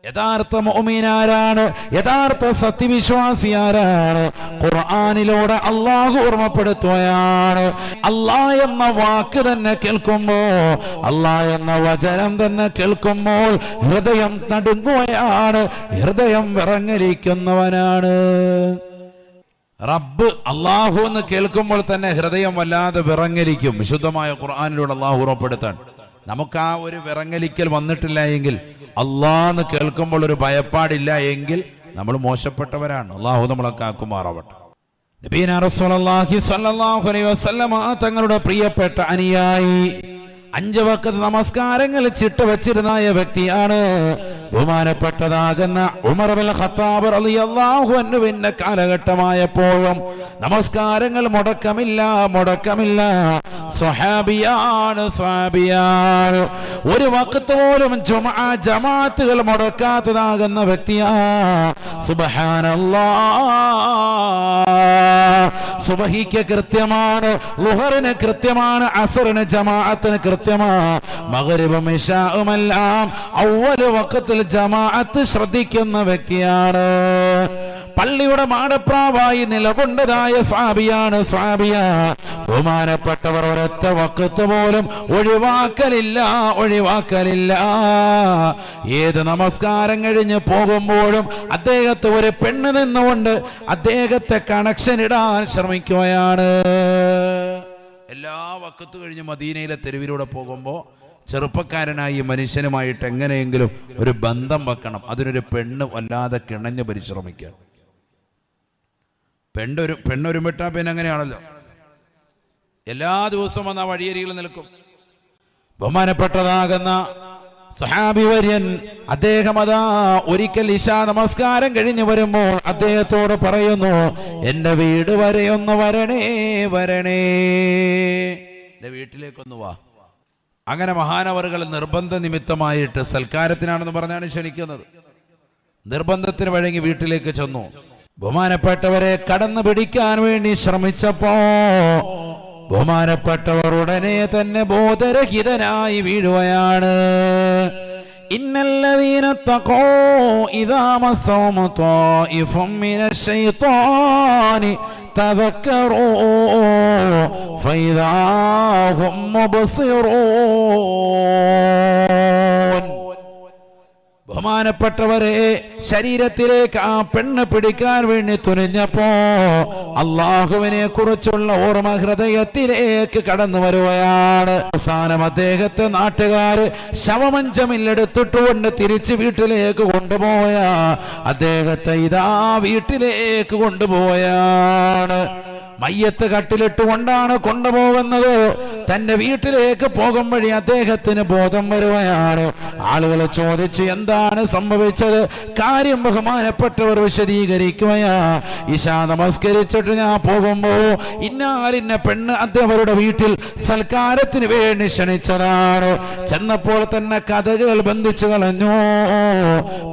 യഥാർത്ഥ മുഅ്മിനാരാണ്, യഥാർത്ഥ സത്യവിശ്വാസി ആരാണ്? ഖുർആനിലൂടെ അല്ലാഹു ഓർമ്മപ്പെടുത്തുകയാണ്. അല്ലാഹ് എന്ന വാക്ക് തന്നെ കേൾക്കുമ്പോൾ, അല്ലാഹ് എന്ന വചനം തന്നെ കേൾക്കുമ്പോൾ ഹൃദയം നടുങ്ങുകയാണ്, ഹൃദയം വിറങ്ങലിക്കുന്നവനാണ്. റബ്ബ് അല്ലാഹു എന്ന് കേൾക്കുമ്പോൾ തന്നെ ഹൃദയം വല്ലാതെ വിറങ്ങലിക്കും. വിശുദ്ധമായ ഖുർആനിലൂടെ അല്ലാഹു ഓർമ്മപ്പെടുത്താൻ നമുക്ക് ആ ഒരു വിറങ്ങലിക്കൽ വന്നിട്ടില്ല എങ്കിൽ, അല്ലാഹ് കേൾക്കുമ്പോൾ ഒരു ഭയപ്പാടില്ല എങ്കിൽ നമ്മൾ മോശപ്പെട്ടവരാണ്. അല്ലാഹു നമ്മളെ കാക്കുമാറാവട്ടെ. നബീന റസൂലുള്ളാഹി സ്വല്ലല്ലാഹു അലൈഹി വസല്ലമ തങ്ങളുടെ പ്രിയപ്പെട്ട അനുയായി 5 വഖത്ത് നമസ്കാരങ്ങൾ ചിട്ടവച്ചിരുന്ന വ്യക്തിയാണ് ബഹുമാനപ്പെട്ടതാകുന്ന ഉമർ ഇബ്നുൽ ഖത്താബ് റളിയല്ലാഹു അൻഹുവിന്റെ കാലഘട്ടമായപ്പോഴും നമസ്കാരങ്ങൾ മുടക്കമില്ല. സ്വഹാബിയാണ്. ഒരു വഖത്ത് പോലും ജമാഅത്തുകൾ മുടക്കാത്തതാകുന്ന വ്യക്തിയാ. സുബ്ഹാനല്ലാഹ്. സുബഹിക്ക് കൃത്യമാണ്, ളുഹറിന് കൃത്യമാണ്, അസ്റിന് ജമാഅത്തിന് കൃത്യമാണ്, മഗ്രിബും ഇശാഉമെല്ലാം അവ്വൽ വഖത്തിൽ ജമാഅത്ത് ശ്രദ്ധിക്കുന്ന വ്യക്തിയാണ്. പള്ളിയുടെ മാടപ്രാവായി നിലകൊണ്ടതായ സ്വഹാബിയാണ്. ബഹുമാനപ്പെട്ടവർ ഒരൊറ്റ വഖത്ത് പോലും ഒഴിവാക്കലില്ല. ഏത് നമസ്കാരം കഴിഞ്ഞ് പോകുമ്പോഴും അദ്ദേഹത്തെ ഒരു പെണ്ണ് നിന്നുകൊണ്ട് അദ്ദേഹത്തെ കണക്ഷൻ ഇടാൻ ശ്രമിക്കുകയാണ്. എല്ലാ വഖത്ത് കഴിഞ്ഞ് മദീനയിലെ തെരുവിലൂടെ പോകുമ്പോൾ ചെറുപ്പക്കാരനായി മനുഷ്യനുമായിട്ട് എങ്ങനെയെങ്കിലും ഒരു ബന്ധം വെക്കണം. അതിനൊരു പെണ്ണ് വല്ലാതെ കിണഞ്ഞ് പരിശ്രമിക്കുക. പെണ്ണൊരുമിട്ടാ പിന്നെ അങ്ങനെയാണല്ലോ, എല്ലാ ദിവസവും വന്ന് ആ വഴിയരികിൽ നിൽക്കും. ബഹുമാനപ്പെട്ടതാകുന്ന സഹാബി വര്യൻ അദ്ദേഹം അതാ ഒരിക്കൽ ഇശാ നമസ്കാരം കഴിഞ്ഞു വരുമ്പോൾ അദ്ദേഹത്തോട് പറയുന്നു, എന്റെ വീട് വരെ ഒന്ന് വരണേ, എന്റെ വീട്ടിലേക്കൊന്ന് വാ. അങ്ങനെ മഹാനവറുകൾ നിർബന്ധ നിമിത്തമായിട്ട് സൽക്കാരത്തിനാണെന്ന് പറഞ്ഞാണ് ക്ഷണിക്കുന്നത്. നിർബന്ധത്തിന് വഴങ്ങി വീട്ടിലേക്ക് ചെന്നു. ബഹുമാനപ്പെട്ടവരെ കടന്നു പിടിക്കാൻ വേണ്ടി ശ്രമിച്ചപ്പോ ബഹുമാനപ്പെട്ടവർ ഉടനെ തന്നെ ബോധരഹിതനായി വീഴുകയാണ്. ഇന്നല്ലദീന തഖൂ ഇദാ മസ്സഹും ത്വായിഫും മിനശ് ശൈത്വാനി തദക്കറൂ ഫഇദാ ഹും മുബ്സിറൂൻ. ബഹുമാനപ്പെട്ടവരെ, ശരീരത്തിലേക്ക് ആ പെണ്ണ് പിടിക്കാൻ വേണ്ടി തുനിഞ്ഞപ്പോ അള്ളാഹുവിനെ കുറിച്ചുള്ള ഓർമ്മ ഹൃദയത്തിലേക്ക് കടന്നു വരുകയാണ്. അവസാനം അദ്ദേഹത്തെ നാട്ടുകാര് ശവമഞ്ചമില്ലെടുത്തിട്ടുകൊണ്ട് തിരിച്ച് വീട്ടിലേക്ക് കൊണ്ടുപോയ അദ്ദേഹത്തെ ഇതാ വീട്ടിലേക്ക് കൊണ്ടുപോയാണ്. മയ്യത്ത് കട്ടിലിട്ടുകൊണ്ടാണ് കൊണ്ടുപോകുന്നത്. തന്റെ വീട്ടിലേക്ക് പോകും വഴി അദ്ദേഹത്തിന് ബോധം വരുകയാണ്. ആളുകൾ ചോദിച്ചു, എന്താണ് സംഭവിച്ചത്? കാര്യം ബഹുമാനപ്പെട്ടവർ വിശദീകരിക്കുകയാ. ഇശാ നമസ്കരിച്ചിട്ട് ഞാൻ പോകുമ്പോ ഇന്നാലിന്ന പെണ്ണ് അദ്ദേഹവരുടെ വീട്ടിൽ സൽക്കാരത്തിന് വേണ്ടി ക്ഷണിച്ചതാണ്. ചെന്നപ്പോൾ തന്നെ കഥകൾ ബന്ധിച്ചു കളഞ്ഞു.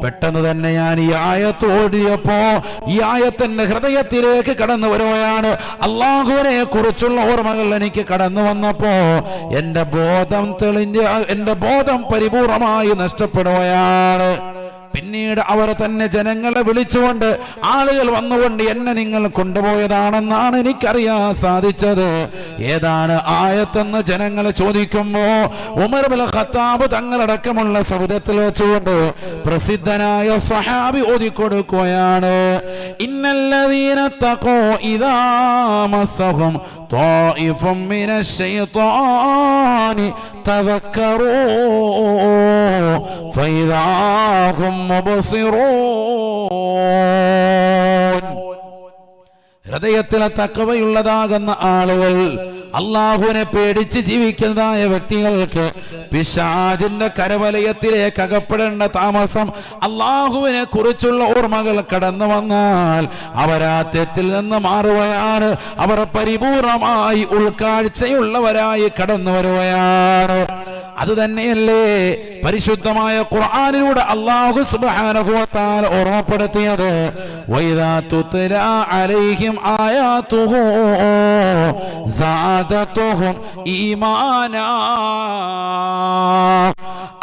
പെട്ടെന്ന് തന്നെ ഞാൻ ഈ ആയത്ത് ഓടിയപ്പോ ഈ ആയത്തിന്റെ ഹൃദയത്തിലേക്ക് കടന്നു വരുകയാണ്. അള്ളാഹുവിനെ കുറിച്ചുള്ള ഓർമ്മകൾ എനിക്ക് കടന്നു വന്നപ്പോ എന്റെ ബോധം തെളിഞ്ഞ് എന്റെ ബോധം പരിപൂർണമായി നഷ്ടപ്പെടുകയാണ്. പിന്നീട് അവർ തന്നെ ജനങ്ങളെ വിളിച്ചുകൊണ്ട് ആളുകൾ വന്നുകൊണ്ട് എന്നെ നിങ്ങൾ കൊണ്ടുപോയതാണെന്നാണ് എനിക്കറിയാൻ സാധിച്ചത്. ഏതാണ് ആയത്തെന്ന് ജനങ്ങൾ ചോദിക്കുമ്പോ ഉമർ ഇബ്നുൽ ഖത്താബ് തങ്ങളടക്കമുള്ള സൗദത്തിൽ വെച്ചുകൊണ്ട് പ്രസിദ്ധനായ സ്വഹാബി ഓതിക്കൊടുക്കുകയാണ്. ഇന്നല്ലദീന തഖൂ ഇദാ മസ്സഹും ത്വായിഫും മിനശ് ശൈത്വാനി തദക്കറൂ ഫഇദാ ഹും മുബ്സിറൂൻ. ഹൃദയത്തിലെ തഖ്വയുള്ളതാകുന്ന ആളുകൾ, അള്ളാഹുവിനെ പേടിച്ച് ജീവിക്കുന്നതായ വ്യക്തികൾക്ക് പിശാചിന്റെ കരവലയത്തിലേക്ക് അകപ്പെടേണ്ട താമസം അള്ളാഹുവിനെ കുറിച്ചുള്ള ഓർമ്മകൾ കടന്നു വന്നാൽ അവരാ തെറ്റിൽ നിന്ന് മാറുകയാണ്. അവർ പരിപൂർണമായി ഉൾക്കാഴ്ചയുള്ളവരായി കടന്നു വരുകയാണ്. അത് തന്നെയല്ലേ പരിശുദ്ധമായ ഖുർആനിലൂടെ അല്ലാഹു സുബ്ഹാനഹു വ തആല ഓർമ്മപ്പെടുത്തിയത്. വഇദാ തുത്ലാ അലൈഹിം ആയാതുഹു സാദതുഹും ഈമാനാ.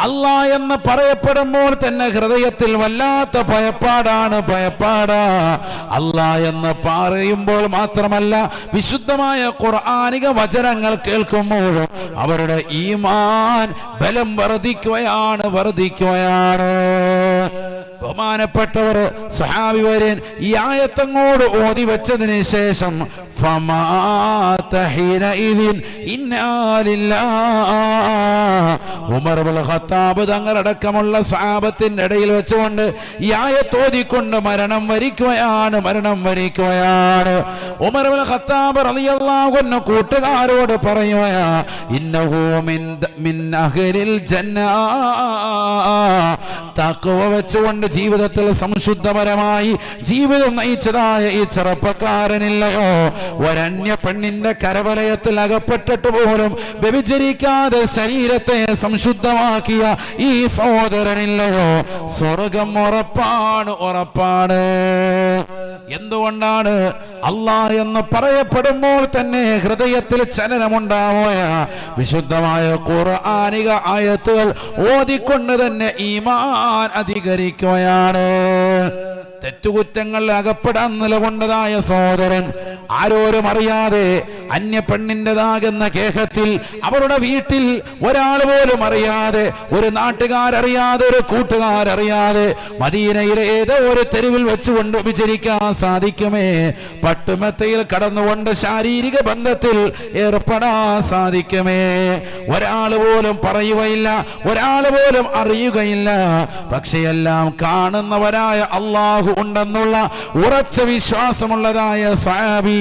അല്ലാ എന്ന് പറയപ്പെടുമ്പോൾ തന്നെ ഹൃദയത്തിൽ വല്ലാത്ത ഭയപ്പാടാ. അല്ലാ എന്ന് പറയുമ്പോൾ മാത്രമല്ല, വിശുദ്ധമായ ഖുർആനിക വചനങ്ങൾ കേൾക്കുമ്പോഴും അവരുടെ ഈമാൻ ബലം വർദ്ധിക്കുകയാണ്. ബഹുമാനപ്പെട്ടവർ സ്വഹാബി വര്യൻ ഈ ആയത്തങ്ങോട് ഓതി വെച്ചതിന് ശേഷം ഉമർ ഇബ്നുൽ ഖത്താബ് തങ്ങളടക്കമുള്ള സ്വഹാബത്തിന്റെ ഇടയിൽ വെച്ചുകൊണ്ട് ഈ ആയത്തോതിക്കൊണ്ട് മരണം വരിക്കുകയാണ്. ഉമർ ഇബ്നുൽ ഖത്താബ് റളിയല്ലാഹു അൻഹു കൂട്ടുകാരോട് പറയുകയാ, ഇന്നഹു മിൻ അഹ്ലിൽ ജന്ന. തഖ്വ വെച്ചുകൊണ്ട് ജീവിതത്തിൽ സംശുദ്ധപരമായി ജീവിതം നയിച്ചതായ ഈ ചെറുപ്പക്കാരനില്ലയോ, ഒരന്യ പെണ്ണിന്റെ കരവലയത്തിൽ അകപ്പെട്ടിട്ട് പോലും വ്യഭിചരിക്കാതെ ശരീരത്തെ സംശുദ്ധമാക്കിയ ഈ സഹോദരനില്ലയോ, സ്വർഗം ഉറപ്പാണ്. എന്തുകൊണ്ടാണ്? അല്ലാ എന്ന് പറയപ്പെടുമ്പോൾ തന്നെ ഹൃദയത്തിൽ ചലനമുണ്ടാവുക. വിശുദ്ധമായ ഖുർആനിക ആയത്തുകൾ ഓതിക്കൊണ്ട് തന്നെ ഈമാൻ അധികരിക്കുകയാണ്. തെറ്റുകുറ്റങ്ങളിൽ അകപ്പെടാൻ നിലകൊണ്ടതായ സഹോദരൻ ആരോരും അറിയാതെ അന്യ പെണ്ണിൻ്റെതാകുന്ന കേഹത്തിൽ അവരുടെ വീട്ടിൽ ഒരാൾ പോലും അറിയാതെ, ഒരു നാട്ടുകാരറിയാതെ, ഒരു കൂട്ടുകാരറിയാതെ മദീനയിലെ ഏതോ ഒരു തെരുവിൽ വെച്ചുകൊണ്ട് വിചരിക്കാൻ സാധിക്കുമേ? പട്ടുമെത്തയിൽ കടന്നുകൊണ്ട് ശാരീരിക ബന്ധത്തിൽ ഏർപ്പെടാൻ സാധിക്കുമേ? ഒരാൾ പോലും പറയുകയില്ല, ഒരാൾ പോലും അറിയുകയില്ല. പക്ഷേ എല്ലാം കാണുന്നവരായ അല്ലാഹു ഉണ്ടെന്നുള്ള ഉറച്ച വിശ്വാസമുള്ളതായ സ്വഹാബി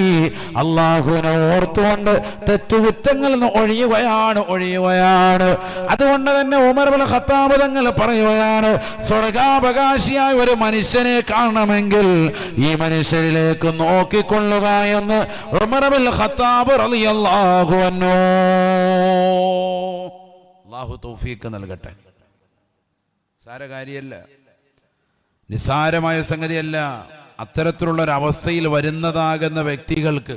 അല്ലാഹുവിനെ ഓർത്തുകൊണ്ട് തെറ്റുകുറ്റങ്ങളിൽ നിന്ന് ഒഴിയുകയാണ്. അതുകൊണ്ട് തന്നെ ഉമർ ഇബ്നുൽ ഖത്താബ് തങ്ങൾ പറയുകയാണ്, സ്വർഗാവകാശിയായ ഒരു മനുഷ്യനെ കാണണമെങ്കിൽ ഈ മനുഷ്യരിലേക്ക് നോക്കിക്കൊള്ളുക എന്ന് ഉമർ ഇബ്നുൽ ഖത്താബ് റളിയല്ലാഹു അൻഹു. അല്ലാഹു തൗഫീഖ് നൽകട്ടെ. സാരകാരിയല്ല, നിസ്സാരമായ സംഗതിയല്ല. അത്തരത്തിലുള്ള ഒരു അവസ്ഥയിൽ വരുന്നതാകുന്ന വ്യക്തികൾക്ക്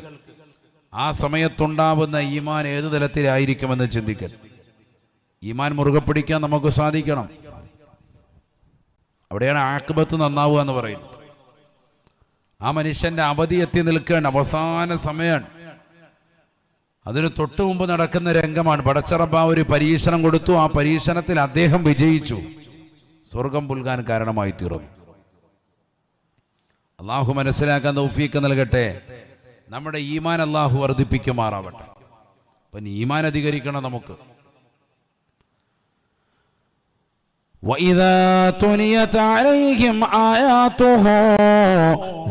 ആ സമയത്തുണ്ടാവുന്ന ഈമാൻ ഏതു തലത്തിലായിരിക്കുമെന്ന് ചിന്തിക്കൽ. ഈമാൻ മുറുകെ പിടിക്കാൻ നമുക്ക് സാധിക്കണം. അവിടെയാണ് ആഖിബത്ത് നന്നാവുക എന്ന് പറയുന്നത്. ആ മനുഷ്യന്റെ അവധി എത്തി നിൽക്കേണ്ട അവസാന സമയമാണ്. അതിന് തൊട്ടു മുമ്പ് നടക്കുന്ന രംഗമാണ്. പടച്ചറബ് ആ ഒരു പരീക്ഷണം കൊടുത്തു. ആ പരീക്ഷണത്തിൽ അദ്ദേഹം വിജയിച്ചു, സ്വർഗം പുൽകാൻ കാരണമായി തീർന്നു. അള്ളാഹു മനസ്സിലാക്കാൻ തൗഫീഖ് നൽകട്ടെ. നമ്മുടെ ഈമാൻ അള്ളാഹു വർദ്ധിപ്പിക്കുമാറാവട്ടെ. അപ്പം ഈമാൻ അധികരിക്കണം നമുക്ക്. وَإِذَا تُلِيَتْ عَلَيْهِمْ آيَاتُهُ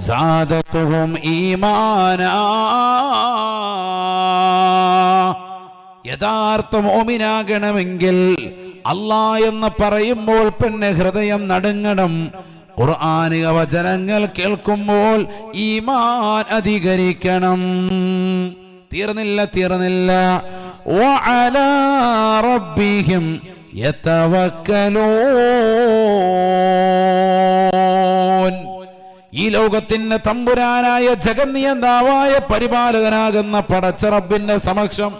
زَادَتْهُمْ إِيمَانًا. യഥാർത്ഥ മുഅ്മിനാകണമെങ്കിൽ അല്ലാ എന്ന് പറയുമ്പോൾ പിന്നെ ഹൃദയം നടുങ്ങണം. ഖുർആനിക വചനങ്ങൾ കേൾക്കുമ്പോൾ ഈമാൻ അധികരിക്കണം. തീർന്നില്ല. വഅലാ റബ്ബിഹിം യതവക്കലൂൻ. ഈ ലോകത്തിന്റെ തമ്പുരാനായ ജഗന്നിയന്താവായ പരിപാലകനാകുന്ന പടച്ച റബ്ബിന്റെ സമക്ഷം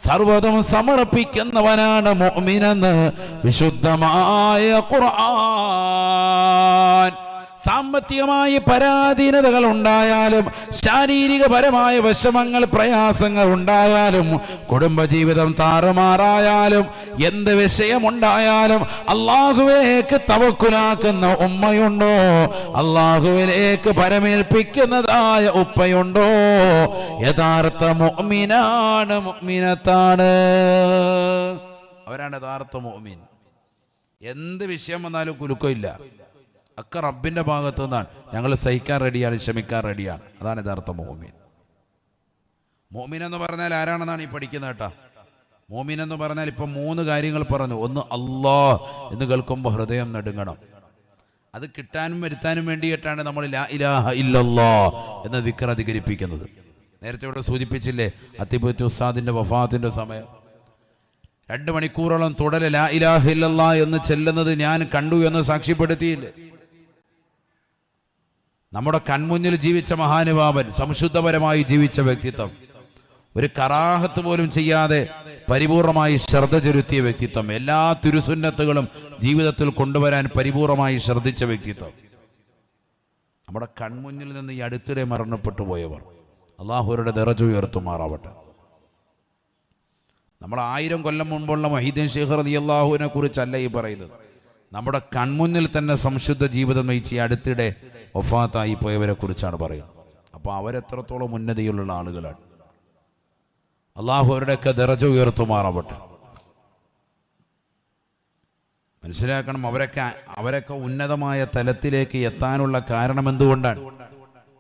സർവ്വതും സമർപ്പിക്കുന്നവനാണ് മുഅ്മിനെന്ന് വിശുദ്ധമായ ഖുർആൻ. സാമ്പത്തികമായ പരാധീനതകൾ ഉണ്ടായാലും, ശാരീരികപരമായ വിഷമങ്ങൾ പ്രയാസങ്ങൾ ഉണ്ടായാലും, കുടുംബജീവിതം താറുമാറായാലും, എന്ത് വിഷയമുണ്ടായാലും അള്ളാഹുവിലേക്ക് തവക്കുലാക്കുന്ന ഉമ്മയുണ്ടോ? അള്ളാഹുവിലേക്ക് പരമേൽപ്പിക്കുന്നതായ ഉപ്പയുണ്ടോ? യഥാർത്ഥ മുഅ്മിനാണ്, മുഅ്മിനത്താണ്. അവരാണ് യഥാർത്ഥ മുഅ്മിൻ. എന്ത് വിഷയം വന്നാലും കുലുക്കമില്ല. ഒക്കെ റബ്ബിന്റെ ഭാഗത്തു നിന്നാണ്. ഞങ്ങൾ സഹിക്കാൻ റെഡിയാണ്, ക്ഷമിക്കാൻ റെഡിയാണ്. അതാണ് യഥാർത്ഥ മുഅ്മിൻ. മുഅ്മിൻ എന്ന് പറഞ്ഞാൽ ആരാണെന്നാണ് ഈ പഠിക്കുന്നത് കേട്ടോ. മുഅ്മിൻ എന്ന് പറഞ്ഞാൽ ഇപ്പം 3 കാര്യങ്ങൾ പറഞ്ഞു. ഒന്ന്, അല്ലാഹ് എന്ന് കേൾക്കുമ്പോൾ ഹൃദയം നടുങ്ങണം. അത് കിട്ടാനും വരുത്താനും വേണ്ടിയിട്ടാണ് നമ്മൾ ലാ ഇലാഹ ഇല്ലല്ലാഹ് എന്ന ദിക്ർ അധികരിപ്പിക്കുന്നത്. നേരത്തെ ഇവിടെ സൂചിപ്പിച്ചില്ലേ, അത്തിബത്ത് ഉസ്താദിന്റെ വഫാത്തിന്റെ സമയം 2 മണിക്കൂറോളം തുടരെ ലാ ഇലാഹ ഇല്ലല്ലാഹ് എന്ന് ചെല്ലുന്നത് ഞാൻ കണ്ടു എന്ന് സാക്ഷ്യപ്പെടുത്തിയില്ലേ? നമ്മുടെ കൺമുന്നിൽ ജീവിച്ച മഹാനുഭാവൻ, സംശുദ്ധപരമായി ജീവിച്ച വ്യക്തിത്വം. ഒരു കറാഹത്ത് പോലും ചെയ്യാതെ പരിപൂർണമായി ശ്രദ്ധ ചെലുത്തിയ വ്യക്തിത്വം, എല്ലാ തിരുസുന്നത്തുകളും ജീവിതത്തിൽ കൊണ്ടുവരാൻ പരിപൂർണമായി ശ്രദ്ധിച്ച വ്യക്തിത്വം. നമ്മുടെ കൺമുന്നിൽ നിന്ന് ഈ അടുത്തിടെ മരണപ്പെട്ടു പോയവർ അള്ളാഹുവരുടെ ദറജ ഉയർത്തുമാറാവട്ടെ. നമ്മൾ 1000 കൊല്ലം മുമ്പുള്ള മൊഹീദ്ദീൻ ശൈഖ് റളിയല്ലാഹുവിനെ കുറിച്ചല്ല ഈ പറയുന്നത്. നമ്മുടെ കൺമുന്നിൽ തന്നെ സംശുദ്ധ ജീവിതം നയിച്ച് ഈ അടുത്തിടെ വഫാത്തായി പോയവരെ കുറിച്ചാണ് പറയുന്നത്. അപ്പോൾ അവരെത്രത്തോളം ഉന്നതിയുള്ള ആളുകളാണ്. അള്ളാഹു അവരുടെയൊക്കെ ദറജ ഉയർത്തുമാറാവട്ടെ. മനസ്സിലാക്കണം, അവരൊക്കെ ഉന്നതമായ തലത്തിലേക്ക് എത്താനുള്ള കാരണം എന്തുകൊണ്ടാണ്?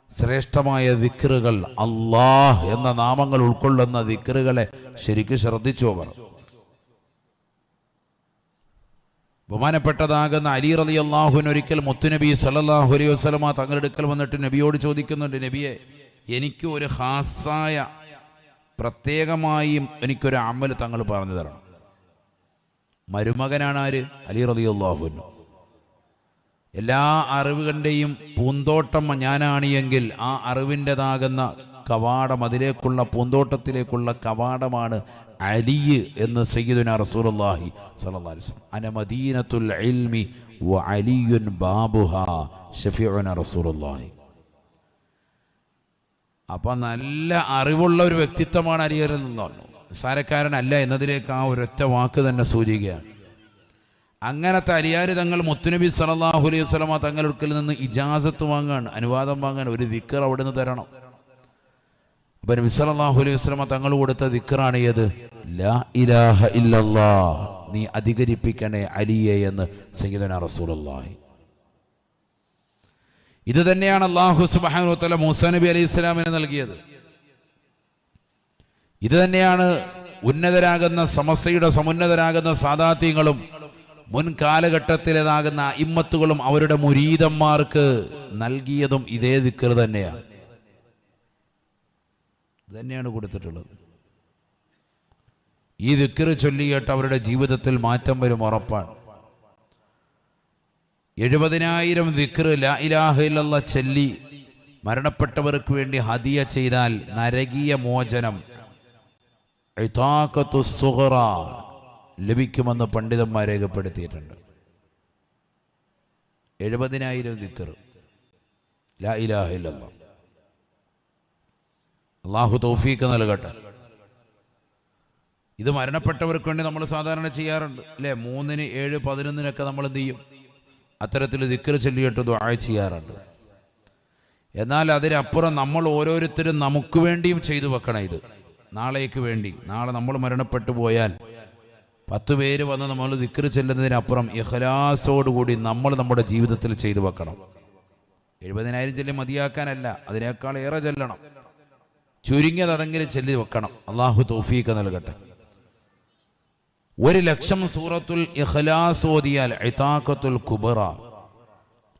ശ്രേഷ്ഠമായ ദിക്റുകൾ, അല്ലാഹ് എന്ന നാമങ്ങൾ ഉൾക്കൊള്ളുന്ന ദിക്റുകളെ ശരിക്കും ശ്രദ്ധിച്ചു അവർ. ബഹുമാനപ്പെട്ടതാകുന്ന അലി റളിയല്ലാഹുവിന് ഒരിക്കൽ മുത്തുനബി സല്ലല്ലാഹു അലൈഹി വസല്ലമ തങ്ങളുടെ അടുക്കൽ വന്നിട്ട് നബിയോട് ചോദിക്കുന്നുണ്ട്, നബിയെ, എനിക്ക് ഒരു ഖാസായ പ്രത്യേകമായും എനിക്കൊരു അമൽ തങ്ങൾ പറഞ്ഞു തരണം. മരുമകനാണ് ആര്? അലി റളിയല്ലാഹു അൻഹു. എല്ലാ അറിവുകളുടെയും പൂന്തോട്ടം ഞാനാണ് എങ്കിൽ ആ അറിവിൻ്റെതാകുന്ന കവാടം, അതിലേക്കുള്ള പൂന്തോട്ടത്തിലേക്കുള്ള കവാടമാണ് അലി എന്ന് സയ്യിദുനാ റസൂലുള്ളാഹി സ്വല്ലല്ലാഹു അലൈഹി വസല്ലം. അന മദീനത്തുൽ ഇൽമി വ അലിയുൻ ബാബുഹാ ശഫീഉനാ റസൂലുള്ളാഹി. അപ്പം നല്ല അറിവുള്ള ഒരു വ്യക്തിത്വമാണ് അലിയറിൽ നിന്നു. നിസ്സാരക്കാരനല്ല എന്നതിലേക്ക് ആ ഒരൊറ്റ വാക്ക് തന്നെ സൂചിക്കുകയാണ്. അങ്ങനത്തെ അലിയാർ തങ്ങൾ മുത്തുനബി സല്ലല്ലാഹു അലൈഹി വസല്ലമ തങ്ങളുടെ നിന്ന് ഇജാസത്ത് വാങ്ങാൻ, അനുവാദം വാങ്ങാൻ ഒരു ദിക്ർ അവിടെ നിന്ന് തരണം. അപ്പം നബി സല്ലല്ലാഹു അലൈഹി വസല്ലമ തങ്ങൾ കൊടുത്ത ദിക്റാണ് ഏത്? ലാ ഇലാഹ ഇല്ലല്ലാഹ്, നീ അധികരിപ്പിക്കണേ അലിയെ എന്ന് സയ്യിദുനാ റസൂലുള്ളാഹി. ഇത് തന്നെയാണ് അല്ലാഹു സുബ്ഹാനഹു വ തആല മൂസാ നബി അലൈഹിസ്സലാമിന് നൽകിയത്. ഇത് തന്നെയാണ് ഉന്നതരാകുന്ന സമസ്തയുടെ സമുന്നതരാകുന്ന സാദാത്യങ്ങളും മുൻകാലഘട്ടത്തിലേതാകുന്ന ഇമ്മത്തുകളും അവരുടെ മുരീദന്മാർക്ക് നൽകിയതും ഇതേ ദിക്ർ തന്നെയാണ്. ഇതന്നെയാണ് കൊടുത്തിട്ടുള്ളത്. ഈ ദിക്ർ ചൊല്ലിയിട്ട് അവരുടെ ജീവിതത്തിൽ മാറ്റം വരും, ഉറപ്പാണ്. 70,000 ദിക്ർ ലാ ഇലാഹ ഇല്ലല്ലാഹ് ചൊല്ലി മരണപ്പെട്ടവർക്ക് വേണ്ടി ഹദിയ ചെയ്താൽ നരകീയ മോചനം, ഇതാഖത്തു സുഗ്റ ലഭിക്കുമെന്ന് പണ്ഡിതന്മാർ രേഖപ്പെടുത്തിയിട്ടുണ്ട്. 70,000 ദിക്ർ ലാ ഇലാഹ ഇല്ലല്ലാഹ്. അല്ലാഹു തൗഫീഖ് നൽകട്ടെ. ഇത് മരണപ്പെട്ടവർക്ക് വേണ്ടി നമ്മൾ സാധാരണ ചെയ്യാറുണ്ട് അല്ലേ? 3, 7, 11 നമ്മൾ എന്ത് ചെയ്യും? അത്തരത്തിൽ ദിക്ർ ചൊല്ലിയിട്ട് ദുആ ചെയ്യാറുണ്ട്. എന്നാൽ അതിനപ്പുറം നമ്മൾ ഓരോരുത്തരും നമുക്ക് വേണ്ടിയും ചെയ്തു വെക്കണം. ഇത് നാളേക്ക് വേണ്ടി. നാളെ നമ്മൾ മരണപ്പെട്ടു പോയാൽ 10 പേര് വന്ന് നമ്മൾ ദിക്ർ ചെല്ലുന്നതിനപ്പുറം ഇഖ്ലാസോടുകൂടി നമ്മൾ നമ്മുടെ ജീവിതത്തിൽ ചെയ്തു വെക്കണം. 70,000 ചൊല്ലി മതിയാക്കാനല്ല, അതിനേക്കാൾ ഏറെ ചെല്ലണം. ചുരുങ്ങിയത് അതെങ്കിലും ചൊല്ലി വെക്കണം. അള്ളാഹു തൗഫീഖ് നൽകട്ടെ. 1,00,000 സൂറത്തുൽ ഇഖ്ലാസ് ഓതിയാൽ ഇതാഖത്തുൽ കുബ്ര,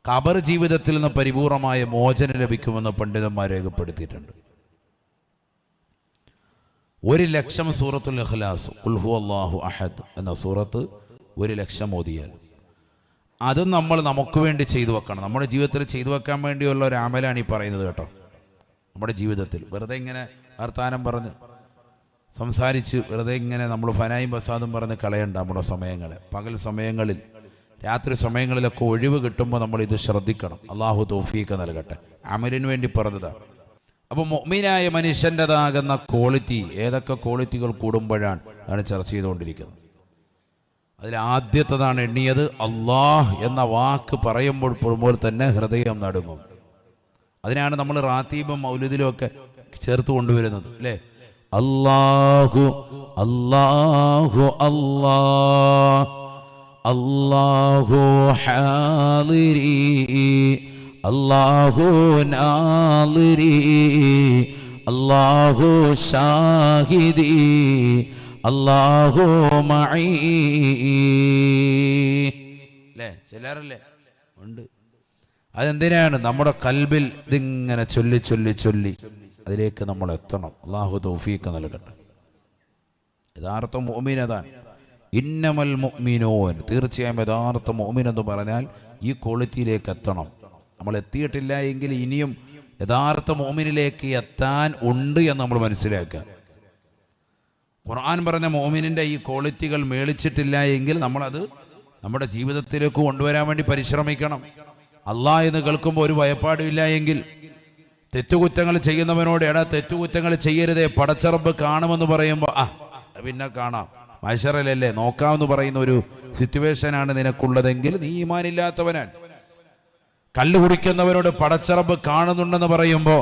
ഖബർ ജീവിതത്തിൽ നിന്ന് പരിപൂർണമായ മോചനം ലഭിക്കുമെന്ന് പണ്ഡിതന്മാർ രേഖപ്പെടുത്തിയിട്ടുണ്ട്. 1,00,000 സൂറത്തുൽ ഇഖ്ലാസ്, ഖുൽ ഹുവല്ലാഹു അഹദ് എന്ന സൂറത്ത് 1,00,000 ഓതിയാൽ അത് നമ്മൾ നമുക്ക് വേണ്ടി ചെയ്തു വെക്കണം. നമ്മുടെ ജീവിതത്തിൽ ചെയ്തു വെക്കാൻ വേണ്ടിയുള്ള ഒരു അമലാണ് ഈ പറയുന്നത് കേട്ടോ. നമ്മുടെ ജീവിതത്തിൽ വെറുതെ ഇങ്ങനെ വർത്താനം പറഞ്ഞ് സംസാരിച്ച് വെറുതെ ഇങ്ങനെ നമ്മൾ ഫനായും ബസാദും പറഞ്ഞ് കളയണ്ട നമ്മുടെ സമയങ്ങളെ. പകൽ സമയങ്ങളിൽ, രാത്രി സമയങ്ങളിലൊക്കെ ഒഴിവ് കിട്ടുമ്പോൾ നമ്മൾ ഇത് ശ്രദ്ധിക്കണം. അള്ളാഹു തൗഫീഖ് നൽകട്ടെ. അമലിന് വേണ്ടി പറഞ്ഞതാണ്. അപ്പോൾ മുഅ്മിനായ മനുഷ്യൻ്റെതാകുന്ന ക്വാളിറ്റി, ഏതൊക്കെ ക്വാളിറ്റികൾ കൂടുമ്പോഴാണ് അതാണ് ചർച്ച ചെയ്തുകൊണ്ടിരിക്കുന്നത്. അതിൽ ആദ്യത്തേതാണ് എണ്ണിയത്, അല്ലാഹ് എന്ന വാക്ക് പറയുമ്പോൾ തന്നെ ഹൃദയം നടുങ്ങും. അതിനാണ് നമ്മൾ റാത്തീബും മൗലിദിലും ഒക്കെ ചേർത്ത് കൊണ്ടുവരുന്നത് അല്ലേ? അല്ലാഹു അല്ലാഹു അല്ലാഹ്, അല്ലാഹു ഹാളിരി, അല്ലാഹു നാളിരി, അല്ലാഹു ഷാഹിദി, അല്ലാഹു മഈ അല്ലേ? ചിലരല്ലേ ഉണ്ട്. അതെന്തിനാണ്? നമ്മുടെ കൽബിൽ ഇതിങ്ങനെ ചൊല്ലി ചൊല്ലി ചൊല്ലി അതിലേക്ക് നമ്മൾ എത്തണം. അല്ലാഹു തൗഫീഖ് നൽകട്ടെ. യഥാർത്ഥ മുഅ്മിൻ അതാണ്. ഇന്നമൽ മുഅ്മിനൂൻ, തീർച്ചയായും യഥാർത്ഥ മുഅ്മിൻ എന്ന് പറഞ്ഞാൽ ഈ ക്വാളിറ്റിയിലേക്ക് എത്തണം. നമ്മൾ എത്തിയിട്ടില്ല എങ്കിൽ ഇനിയും യഥാർത്ഥ മുഅ്മിനിലേക്ക് എത്താൻ ഉണ്ട് എന്ന് നമ്മൾ മനസ്സിലാക്കുക. ഖുർആൻ പറഞ്ഞ മുഅ്മിനിന്റെ ഈ ക്വാളിറ്റികൾ മേളിച്ചിട്ടില്ല എങ്കിൽ നമ്മളത് നമ്മുടെ ജീവിതത്തിലേക്ക് കൊണ്ടുവരാൻ വേണ്ടി പരിശ്രമിക്കണം. അല്ലാഹ് എന്ന് കേൾക്കുമ്പോൾ ഒരു ഭയപ്പാടുമില്ല എങ്കിൽ, തെറ്റുകുറ്റങ്ങൾ ചെയ്യുന്നവനോട് എടാ തെറ്റുകുറ്റങ്ങൾ ചെയ്യരുതേ പടച്ചറബ് കാണുമെന്ന് പറയുമ്പോൾ പിന്നെ കാണാം, മഹ്ശറിലല്ലേ നോക്കാമെന്ന് പറയുന്ന ഒരു സിറ്റുവേഷനാണ് നിനക്കുള്ളതെങ്കിൽ നീ ഈമാനില്ലാത്തവനാണ്. കള്ളു കുടിക്കുന്നവരോട് പടച്ചറബ് കാണുന്നുണ്ടെന്ന് പറയുമ്പോൾ,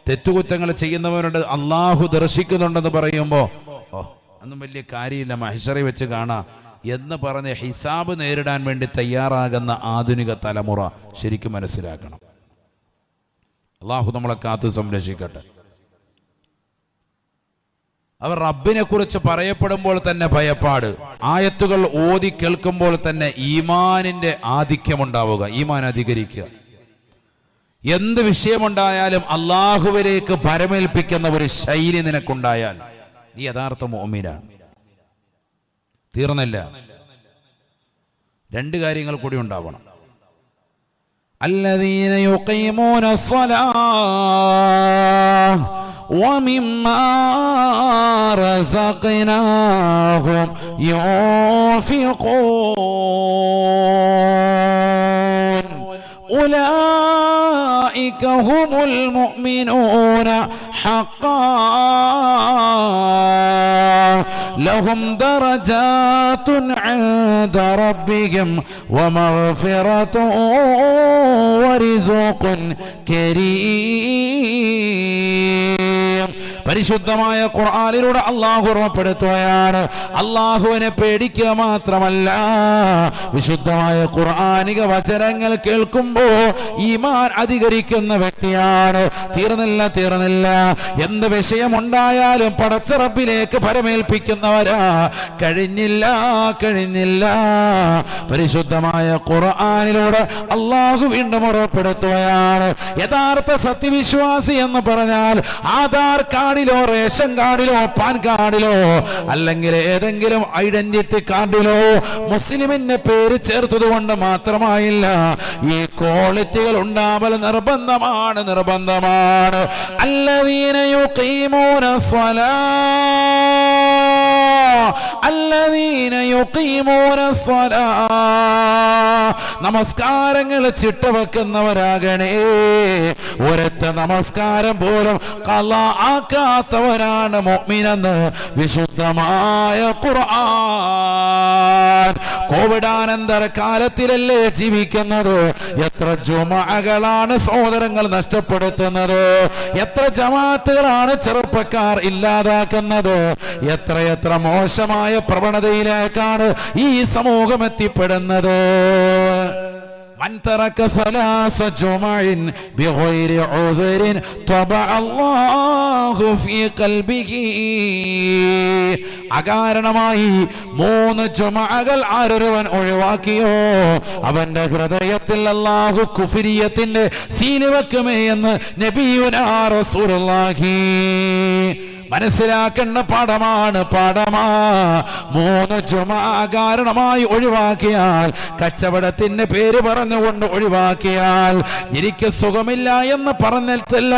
തെറ്റുകുറ്റങ്ങൾ ചെയ്യുന്നവരോട് അള്ളാഹു ദർശിക്കുന്നുണ്ടെന്ന് പറയുമ്പോൾ ഒന്നും വലിയ കാര്യമില്ല, മഹ്ശറി വെച്ച് കാണാം എന്ന് പറഞ്ഞ് ഹിസാബ് നേരിടാൻ വേണ്ടി തയ്യാറാകുന്ന ആധുനിക തലമുറ ശരിക്കും മനസ്സിലാക്കണം. അള്ളാഹു നമ്മളെ കാത്തു സംരക്ഷിക്കട്ടെ. അവർ റബ്ബിനെ കുറിച്ച് പറയപ്പെടുമ്പോൾ തന്നെ ഭയപ്പാട്, ആയത്തുകൾ ഓതി കേൾക്കുമ്പോൾ തന്നെ ഈമാനിന്റെ ആധിക്യമുണ്ടാവുക, ഈമാൻ അധികരിക്കുക. എന്ത് വിഷയമുണ്ടായാലും അള്ളാഹുവിലേക്ക് പരമേൽപ്പിക്കുന്ന ഒരു ശൈലി നിനക്കുണ്ടായാൽ നീ യഥാർത്ഥ മുഅ്മിനാണ്. തീർന്നില്ല, രണ്ട് കാര്യങ്ങൾ കൂടി ഉണ്ടാവണം. الذين يقيمون الصلاة ومما رزقناهم ينفقون أولئك هم المؤمنون حقا لهم درجات عند ربهم ومغفرة ورزق كريم. പരിശുദ്ധമായ ഖുർആനിലൂടെ അള്ളാഹു ഓർമ്മപ്പെടുത്തുകയാണ്, അള്ളാഹുവിനെ പേടിക്കുക മാത്രമല്ല, വിശുദ്ധമായ ഖുർആനിക വചനങ്ങൾ കേൾക്കുമ്പോൾ ഈമാൻ അധികരിക്കുന്ന വ്യക്തിയാണ്. തീർന്നില്ല, എന്ത് വിഷയമുണ്ടായാലും പടച്ച റബ്ബിലേക്ക് പരമേൽപ്പിക്കുന്നവരാ. കഴിഞ്ഞില്ല. പരിശുദ്ധമായ ഖുർആനിലൂടെ അള്ളാഹു വീണ്ടും ഓർമ്മപ്പെടുത്തുകയാണ്, യഥാർത്ഥ സത്യവിശ്വാസി എന്ന് പറഞ്ഞാൽ ആധാർ കാർഡിലോ റേഷൻ കാർഡിലോ പാൻ കാർഡിലോ അല്ലെങ്കിൽ ഏതെങ്കിലും ഐഡന്റിറ്റി കാർഡിലോ മുസ്ലിമിന്റെ പേര് ചേർത്തത് കൊണ്ട് മാത്രമായില്ല, ഈ ക്വാളിറ്റികൾ ഉണ്ടാവൽ നിർബന്ധമാണ്. അല്ലദീന യുഖീമൂന സ്വലാ, നമസ്കാരങ്ങൾ ചിട്ടവെക്കുന്നവരാകണേ. ഒരൊറ്റ നമസ്കാരം പോലും ഖളാ ആക്കാത്തവരാണ് മുഅ്മിനെന്ന് വിശുദ്ധമായ ഖുർആൻ. കോവിഡാനന്തര കാലത്തിലല്ലേ ജീവിക്കുന്നത്? എത്ര ജുമഅകളാണ് സഹോദരങ്ങൾ നഷ്ടപ്പെടുത്തുന്നത്, എത്ര ജമാഅത്തുകളാണ് ചെറുപ്പക്കാർ ഇല്ലാതാക്കുന്നത്, എത്ര മോശമായ പ്രവണതയിലേക്കാണ് ഈ സമൂഹം എത്തിപ്പെടുന്നത്. من ترك ثلاث جمع بغير عذر طبع الله في قلبه. അകാരണമായി 3 ജുമഅകൾ ആരൊരുവൻ ഒഴിവാക്കിയോ അവന്റെ ഹൃദയത്തിൽ അല്ലാഹു കുഫ്രിയത്തിന്റെ സീൽ വെക്കുമേ എന്ന് നബിയുനാ റസൂലുള്ളാഹി. മനസ്സിലാക്കേണ്ട പാഠമാണ്. 3 ജുമഅ കാരണമായി ഒഴിവാക്കിയാൽ, കച്ചവടത്തിന്റെ പേര് പറഞ്ഞുകൊണ്ട് ഒഴിവാക്കിയാൽ, എനിക്ക് സുഖമില്ല എന്ന് പറഞ്ഞിട്ടില്ല,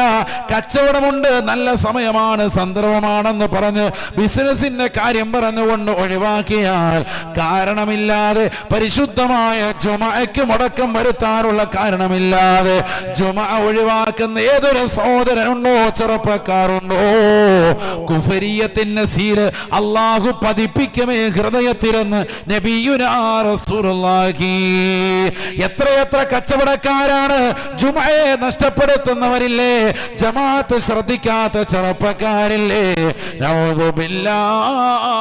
കച്ചവടമുണ്ട്, നല്ല സമയമാണ്, സന്ദർഭമാണെന്ന് പറഞ്ഞ് ബിസിനസിന്റെ കാര്യം പറഞ്ഞുകൊണ്ട് ഒഴിവാക്കിയാൽ, കാരണമില്ലാതെ പരിശുദ്ധമായ ജുമഅയ്ക്ക് മുടക്കം വരുത്താനുള്ള കാരണമില്ലാതെ ജുമഅ ഒഴിവാക്കുന്ന ഏതൊരു സഹോദരനുണ്ടോ, ചെറുപ്പക്കാരുണ്ടോ, കുഫരിയത്തിന്റെ സീല് അല്ലാഹു പതിപ്പിക്കുമേ ഹൃദയത്തിലെന്ന് നബിയുനാ റസൂലുള്ളാഹി. എത്ര കച്ചവടക്കാരാണ് ജുമഅയെ നഷ്ടപ്പെടുത്തുന്നവരില്ലേ, ജമാഅത്ത് ശ്രദ്ധിക്കാത്ത ചെറുപ്പക്കാരില്ലേ. നഊദു ബില്ലാഹ്.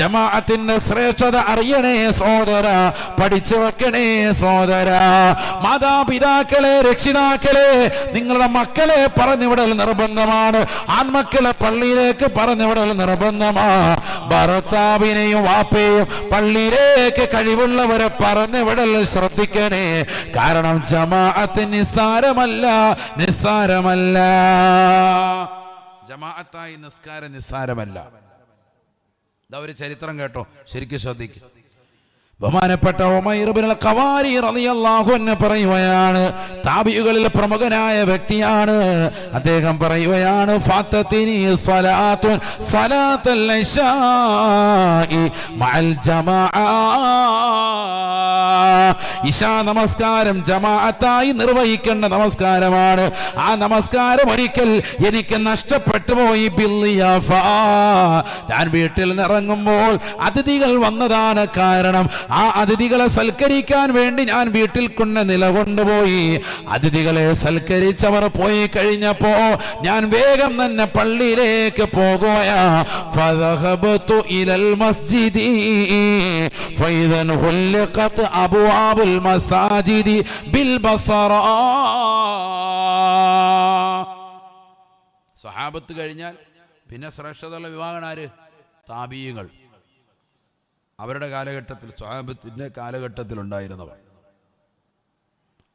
ജമാഅത്തിന്റെ ശ്രേഷ്ഠത അറിയണേ സഹോദര, പഠിച്ചു വെക്കണേ സഹോദര. മാതാപിതാക്കളെ, രക്ഷിതാക്കളെ, നിങ്ങളുടെ മക്കളെ പറഞ്ഞുവിടൽ നിർബന്ധമാണ്. ആൺമക്കളെ പള്ളിയിലേക്ക് പറഞ്ഞുവിടൽ നിർബന്ധമാണ്. ഭർത്താവിനെയും വാപ്പയെയും പള്ളിയിലേക്ക് കഴിവുള്ളവരെ പറഞ്ഞുവിടൽ ശ്രദ്ധിക്കണേ. കാരണം ജമാഅത്ത് നിസ്സാരമല്ല. ജമാഅത്തായി നിസ്കാരം നിസ്സാരമല്ല. ഇതാ ഒരു ചരിത്രം കേട്ടോ, ശരിക്കും ശ്രദ്ധിക്കും. ബഹുമാനപ്പെട്ട ഉമൈർ ഇബ്നുൽ ഖവാരി റളിയല്ലാഹു അൻഹു പറയുകയാണ്, താബിഈകളിൽ പ്രമുഖനായ വ്യക്തിയാണ്. അദ്ദേഹം പറയുകയാണ്, ഫാത്തതിനി സ്വലാത്തുൻ സ്വലാത്തുൽ ഇശാഇ മഅൽ ജമാഅ. ഇശാ നമസ്കാരം ജമാഅത്തായി നിർവഹിക്കേണ്ട നമസ്കാരമാണ്. ആ നമസ്കാരം ഒരിക്കൽ എനിക്ക് നഷ്ടപ്പെട്ടു പോയി. ബില്ലിയഫ, ഞാൻ വീട്ടിൽ നിന്ന് ഇറങ്ങുമ്പോൾ അതിഥികൾ വന്നതാണ് കാരണം. ആ അതിഥികളെ സൽക്കരിക്കാൻ വേണ്ടി ഞാൻ വീട്ടിൽ കൊണ്ട് നിലകൊണ്ടുപോയി. അതിഥികളെ സൽക്കരിച്ചവർ പോയി കഴിഞ്ഞപ്പോ ഞാൻ വേഗം തന്നെ പള്ളിയിലേക്ക് പോകുകയാ. ഫദഹബതു ഇലൽ മസ്ജിദി ഫൈദൻ ഹുല്ഖത് അബ്വാബുൽ മസാജിദി ബിൽ ബസറ. സ്വഹാബത്ത് കഴിഞ്ഞാൽ പിന്നെ ശ്രേഷ്ഠതയുള്ള വിഭാഗമാണ് ആര്? താബിഈകൾ. അവരുടെ കാലഘട്ടത്തിൽ, സ്വഹാബത്തിന്റെ കാലഘട്ടത്തിൽ ഉണ്ടായിരുന്നവർ,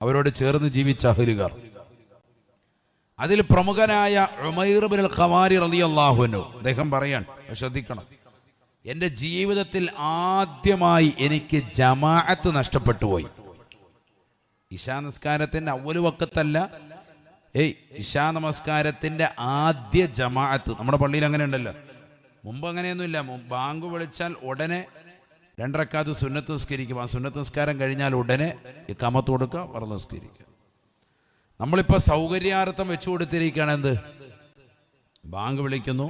അവരോട് ചേർന്ന് ജീവിച്ച അഹ്ലുകാർ. അതിൽ പ്രമുഖനായ ഉമൈർ ഇബ്നുൽ ഖവാരി റളിയല്ലാഹു അൻഹു അദ്ദേഹം പറയാൻ, ശ്രദ്ധിക്കണം, എൻ്റെ ജീവിതത്തിൽ ആദ്യമായി എനിക്ക് ജമാഅത്ത് നഷ്ടപ്പെട്ടു പോയി. ഇശാ നമസ്കാരത്തിന്റെ അവ്വൽ വഖത്തല്ല, ഇശാ നമസ്കാരത്തിന്റെ ആദ്യ ജമാഅത്ത്. നമ്മുടെ പള്ളിയിൽ അങ്ങനെ ഉണ്ടല്ലോ. മുമ്പ് അങ്ങനെയൊന്നുമില്ല. ബാങ്ക് വിളിച്ചാൽ ഉടനെ 2 റക്അത്ത് സുന്നത്ത് നിസ്കരിക്കും. ആ സുന്നത്ത് നിസ്കാരം കഴിഞ്ഞാൽ ഉടനെ ഇഖാമത്ത് കൊടുക്കുക, ഫർള് നിസ്കരിക്കുക. നമ്മളിപ്പോൾ സൗകര്യാർത്ഥം വെച്ചു കൊടുത്തിരിക്കുകയാണ് എന്ത്? ബാങ്ക് വിളിക്കുന്നു,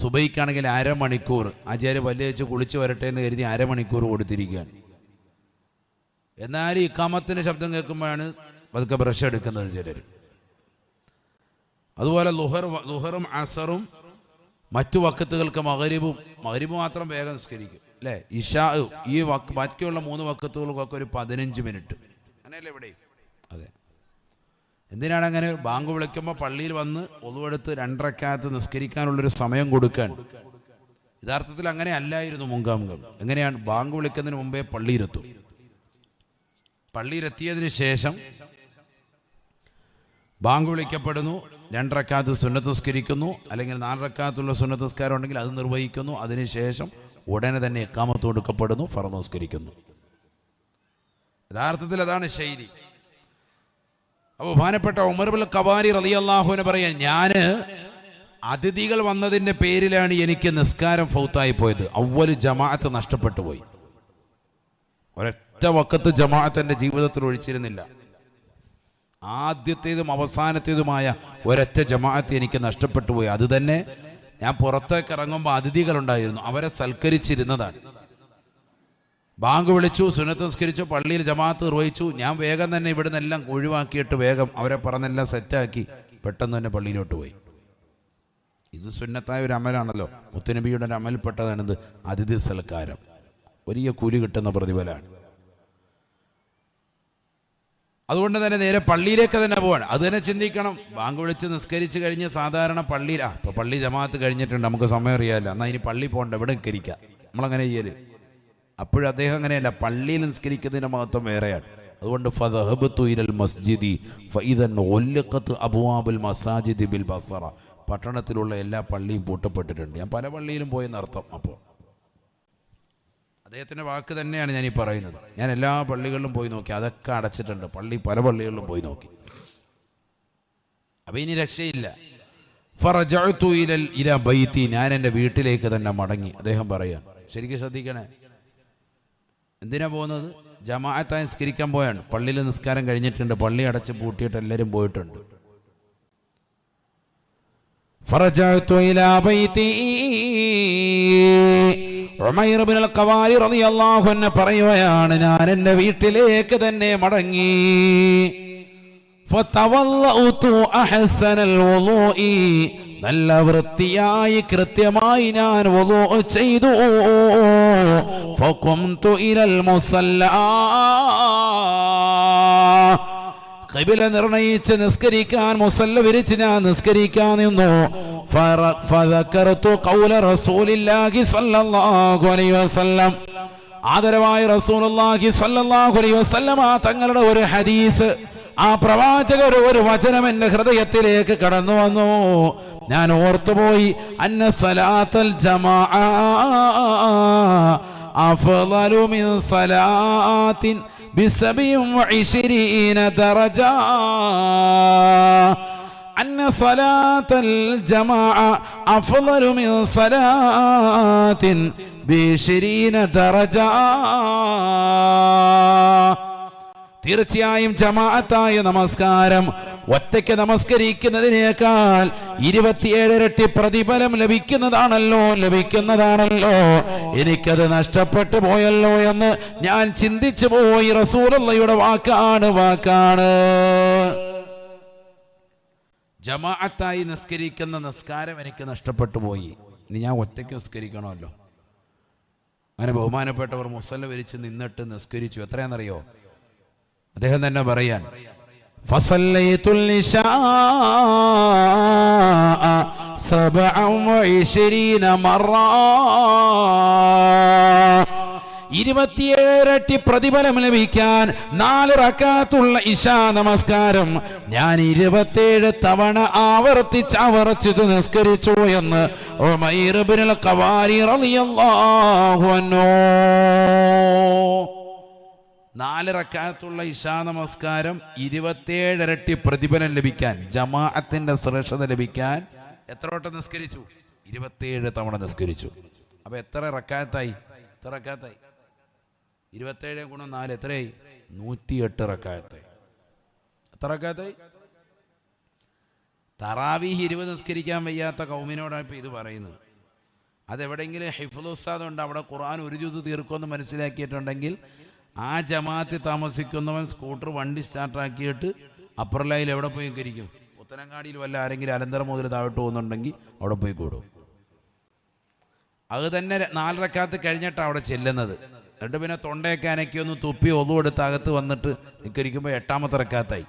സുബൈക്കാണെങ്കിൽ അരമണിക്കൂർ, ആചാര്യ പല്ല് വെച്ച് കുളിച്ച് വരട്ടെ എന്ന് കരുതി അരമണിക്കൂർ കൊടുത്തിരിക്കുകയാണ്. എന്നാൽ ഇഖാമത്തിൻ്റെ ശബ്ദം കേൾക്കുമ്പോഴാണ് പതുക്കെ ബ്രഷ് എടുക്കുന്നത് ചിലർ. അതുപോലെ ലുഹറും അസറും മറ്റു വക്കത്തുകൾക്ക് മഗ്രിബ് മാത്രം വേഗം നിസ്കരിക്കും അല്ലേ? ഇശാ ഈ ബാക്കിയുള്ള 3 വക്കത്തുകൾക്കൊക്കെ ഒരു 15 മിനിറ്റ്, അങ്ങനെയല്ലേ ഇവിടെ? അതെ. എന്തിനാണ് അങ്ങനെ? ബാങ്ക് വിളിക്കുമ്പോൾ പള്ളിയിൽ വന്ന് ഒളുവെടുത്ത് 2 റക്അത്ത് നിസ്കരിക്കാനുള്ളൊരു സമയം കൊടുക്കാൻ. യഥാർത്ഥത്തിൽ അങ്ങനെ അല്ലായിരുന്നു മുൻഗാമികൾ. എങ്ങനെയാണ്? ബാങ്ക് വിളിക്കുന്നതിന് മുമ്പേ പള്ളിയിലെത്തും. പള്ളിയിലെത്തിയതിന് ശേഷം ബാങ്ക് വിളിക്കപ്പെടുന്നു, 2 റക്അത്ത് സുന്നത്ത് നിസ്കരിക്കുന്നു, അല്ലെങ്കിൽ 4 റക്അത്തുള്ള സുന്നത്ത് നിസ്കാരം ഉണ്ടെങ്കിൽ അത് നിർവഹിക്കുന്നു. അതിനുശേഷം ഉടനെ തന്നെ ഇഖാമത്ത് കൊടുക്കപ്പെടുന്നു, ഫർള് നിസ്കരിക്കുന്നു. യഥാർത്ഥത്തിൽ അതാണ് ശൈലി. അപ്പോൾ ബഹുമാനപ്പെട്ട ഉമർ ഇബ്നുൽ ഖവാരി റളിയല്ലാഹു അൻഹു പറയാൻ, ഞാൻ അതിഥികൾ വന്നതിൻ്റെ പേരിലാണ് എനിക്ക് നിസ്കാരം ഫൗത്തായി പോയത്. അവ്വൽ ജമാഅത്ത് നഷ്ടപ്പെട്ടു പോയി. ഒരൊറ്റ വഖത്ത് ജമാഅത്ത് എൻ്റെ ജീവിതത്തിൽ ഒഴിച്ചിരുന്നില്ല. ആദ്യത്തേതും അവസാനത്തേതുമായ ഒരൊറ്റ ജമാഅത്ത് എനിക്ക് നഷ്ടപ്പെട്ടു പോയി. അത് തന്നെ ഞാൻ പുറത്തേക്ക് ഇറങ്ങുമ്പോൾ അതിഥികളുണ്ടായിരുന്നു, അവരെ സൽക്കരിച്ചിരുന്നതാണ്. ബാങ്ക് വിളിച്ചു, സുന്നത്ത് നിസ്കരിച്ചു, പള്ളിയിൽ ജമാഅത്ത് നിർവഹിച്ചു. ഞാൻ വേഗം തന്നെ ഇവിടെ നിന്നെല്ലാം ഒഴിവാക്കിയിട്ട് വേഗം അവരെ പറഞ്ഞെല്ലാം സെറ്റാക്കി പെട്ടെന്ന് തന്നെ പള്ളിയിലോട്ട് പോയി. ഇത് സുന്നത്തായ ഒരു അമലാണല്ലോ. മുത്തുനബിയുടെ ഒരു അമൽപ്പെട്ടതാണിത്, അതിഥി സൽക്കാരം. വലിയ കൂലി കിട്ടുന്ന പ്രതിഫലമാണ്. അതുകൊണ്ട് തന്നെ നേരെ പള്ളിയിലേക്ക് തന്നെ പോവാണ്. അത് തന്നെ ചിന്തിക്കണം. ബാങ്ക് വിളിച്ച് നിസ്കരിച്ച് കഴിഞ്ഞ് സാധാരണ പള്ളിയിലാണ്, ഇപ്പോൾ പള്ളി ജമാഅത്ത് കഴിഞ്ഞിട്ടുണ്ട്, നമുക്ക് സമയം അറിയാമല്ലോ, എന്നാൽ ഇനി പള്ളി പോകണ്ട, ഇവിടെ നിസ്കരിക്കാം, നമ്മളങ്ങനെ ചെയ്യല്. അപ്പോഴും അദ്ദേഹം അങ്ങനെയല്ല, പള്ളിയിൽ നിസ്കരിക്കുന്നതിൻ്റെ മഹത്വം വേറെയാണ്. അതുകൊണ്ട് ഫദഹബതു ഇലൽ മസ്ജിദി ഫഇദൻ ഉൽഖത് അബ്വാബുൽ മസാജിദി ബിൽ ബസറ. പട്ടണത്തിലുള്ള എല്ലാ പള്ളിയും പൂട്ടപ്പെട്ടിട്ടുണ്ട്. ഞാൻ പല പള്ളിയിലും പോയെന്നർത്ഥം. അപ്പോൾ അദ്ദേഹത്തിൻ്റെ വാക്ക് തന്നെയാണ് ഞാനീ പറയുന്നത്. ഞാൻ എല്ലാ പള്ളികളിലും പോയി നോക്കി, അതൊക്കെ അടച്ചിട്ടുണ്ട്. പല പള്ളികളിലും പോയി നോക്കി. അപ്പം ഇനി രക്ഷയില്ല. ഫറജഅതു ഇലാ ബൈതി, ഞാൻ എൻ്റെ വീട്ടിലേക്ക് തന്നെ മടങ്ങി. അദ്ദേഹം പറയാൻ, ശരിക്കും ശ്രദ്ധിക്കണേ, എന്തിനാ പോകുന്നത്? ജമാഅത്തായി നിസ്കരിക്കാൻ പോയാണ്. പള്ളിയിൽ നിസ്കാരം കഴിഞ്ഞിട്ടുണ്ട്, പള്ളി അടച്ച് പൂട്ടിയിട്ട് എല്ലാവരും പോയിട്ടുണ്ട്. ഫറജഅതു ഇലാ ബൈതി, ഉമൈർ ഇബ്നുൽ ഖവാരി റളിയല്ലാഹു അൻഹു പറയുകയാണ്, ഞാൻ എൻ്റെ വീട്ടിലേക്ക് തന്നെ മടങ്ങി. ഫതവല്ലഉതു അഹ്സനൽ വുളൂഇ, നല്ല വൃത്തിയായി കൃത്യമായി ഞാൻ വുളൂ ചെയ്തു. ഫഖുംതു ഇലൽ മുസല്ലാ, ഖിബ്ല നിർണയിച്ച് നിസ്കരിക്കാൻ മുസല്ല വിരിച്ച് ഞാൻ നിസ്കരിക്കാൻ നിന്നു. ഫദകർതു ഖൗല റസൂലില്ലാഹി സ്വല്ലല്ലാഹു അലൈഹി വസല്ലം, ആദരവായ റസൂലുള്ളാഹി സ്വല്ലല്ലാഹു അലൈഹി വസല്ലം തങ്ങളുടെ ഒരു ഹദീസ്, ആ പ്രവാചകർ ഒരു വചനം എൻ്റെ ഹൃദയത്തിലേക്ക് കടന്നു വന്നു. ഞാൻ ഓർത്തുപോയി, അന്ന സലാത്തൽ ജമാഅ അഫ്ളലു മിൻ സലാത്തിൻ ബി27 ദറജ അന്ന സലാത്തൽ ജമാഅ അഫ്ളലു മിൻ സലാത്തിൻ ബി20 ദറജ. തീർച്ചയായും ജമാഅത്തായ നമസ്കാരം ഒറ്റയ്ക്ക് നമസ്കരിക്കുന്നതിനേക്കാൾ 27 ഇരട്ടി പ്രതിഫലം ലഭിക്കുന്നതാണല്ലോ. എനിക്കത് നഷ്ടപ്പെട്ടു പോയല്ലോ എന്ന് ഞാൻ ചിന്തിച്ചു പോയി. റസൂലുള്ളാഹിയുടെ വാക്കാണ്. ജമാഅത്തായി നിസ്കരിക്കുന്ന നിസ്കാരം എനിക്ക് നഷ്ടപ്പെട്ടു പോയി. ഇനി ഞാൻ ഒറ്റയ്ക്ക് നിസ്കരിക്കണമല്ലോ. അങ്ങനെ ബഹുമാനപ്പെട്ടവർ മുസല്ല വിരിച്ച് നിന്നിട്ട് നിസ്കരിച്ചു. എത്രയാണെന്നറിയോ? അദ്ദേഹം തന്നെ പറയാൻ, ഫസല്ലൈതുൽ ഇശാഅ 27 മറ. 27 ഇരട്ടി പ്രതിഫലം ലഭിക്കാൻ 4 റക്അത്തുള്ള ഇശാ നമസ്കാരം ഞാൻ 27 തവണ ആവർത്തിച്ച് നിസ്കരിച്ചു എന്ന് ഉമൈർ ഇബ്നുൽ ഖവാരി റളിയല്ലാഹു അൻഹു. 4 റക്അത്തുള്ള ഇശാ നമസ്കാരം 27 ഇരട്ടി പ്രതിഫലം ലഭിക്കാൻ, ജമാഅത്തിന്റെ ശ്രേഷ്ഠത ലഭിക്കാൻ എത്ര വട്ടം നിസ്കരിച്ചു? 27 തവണ നിസ്കരിച്ചു. അപ്പൊ എത്ര റക്അത്തായി? 27 × 4 എത്രയായി? 108 റക്അത്തായി. എത്ര റക്അത്തായി? തറാവീഹ് 20 നിസ്കരിക്കാൻ വയ്യാത്ത കൗമിനോടാണ് ഇപ്പൊ ഇത് പറയുന്നത്. അതെവിടെയെങ്കിലും ഹിഫ്ള് ഉസ്താദ് ഉണ്ട്, അവിടെ ഖുർആൻ ഒരു ജുസ് തീർക്കുമെന്ന് മനസ്സിലാക്കിയിട്ടുണ്ടെങ്കിൽ ആ ജമാഅത്ത് താമസിക്കുന്നവൻ സ്കൂട്ടർ വണ്ടി സ്റ്റാർട്ടാക്കിയിട്ട് അപ്പർ ലൈനിൽ എവിടെ പോയി കരിക്കും? പുത്തനങ്ങാടിയിൽ വല്ല ആരെങ്കിലും അലന്തര മുതൽ താഴോട്ട് പോകുന്നുണ്ടെങ്കിൽ അവിടെ പോയി കൂടും. അത് തന്നെ 4 റക്അത്ത് കഴിഞ്ഞിട്ടാണ് അവിടെ ചെല്ലുന്നത്. എന്നിട്ട് പിന്നെ തൊണ്ടയൊക്കെ അനക്കി ഒന്ന് തുപ്പി ഒതുവെടുത്ത് അകത്ത് വന്നിട്ട് നിൽക്കരിക്കുമ്പോൾ 8ാമത്തെ റക്അത്തായി.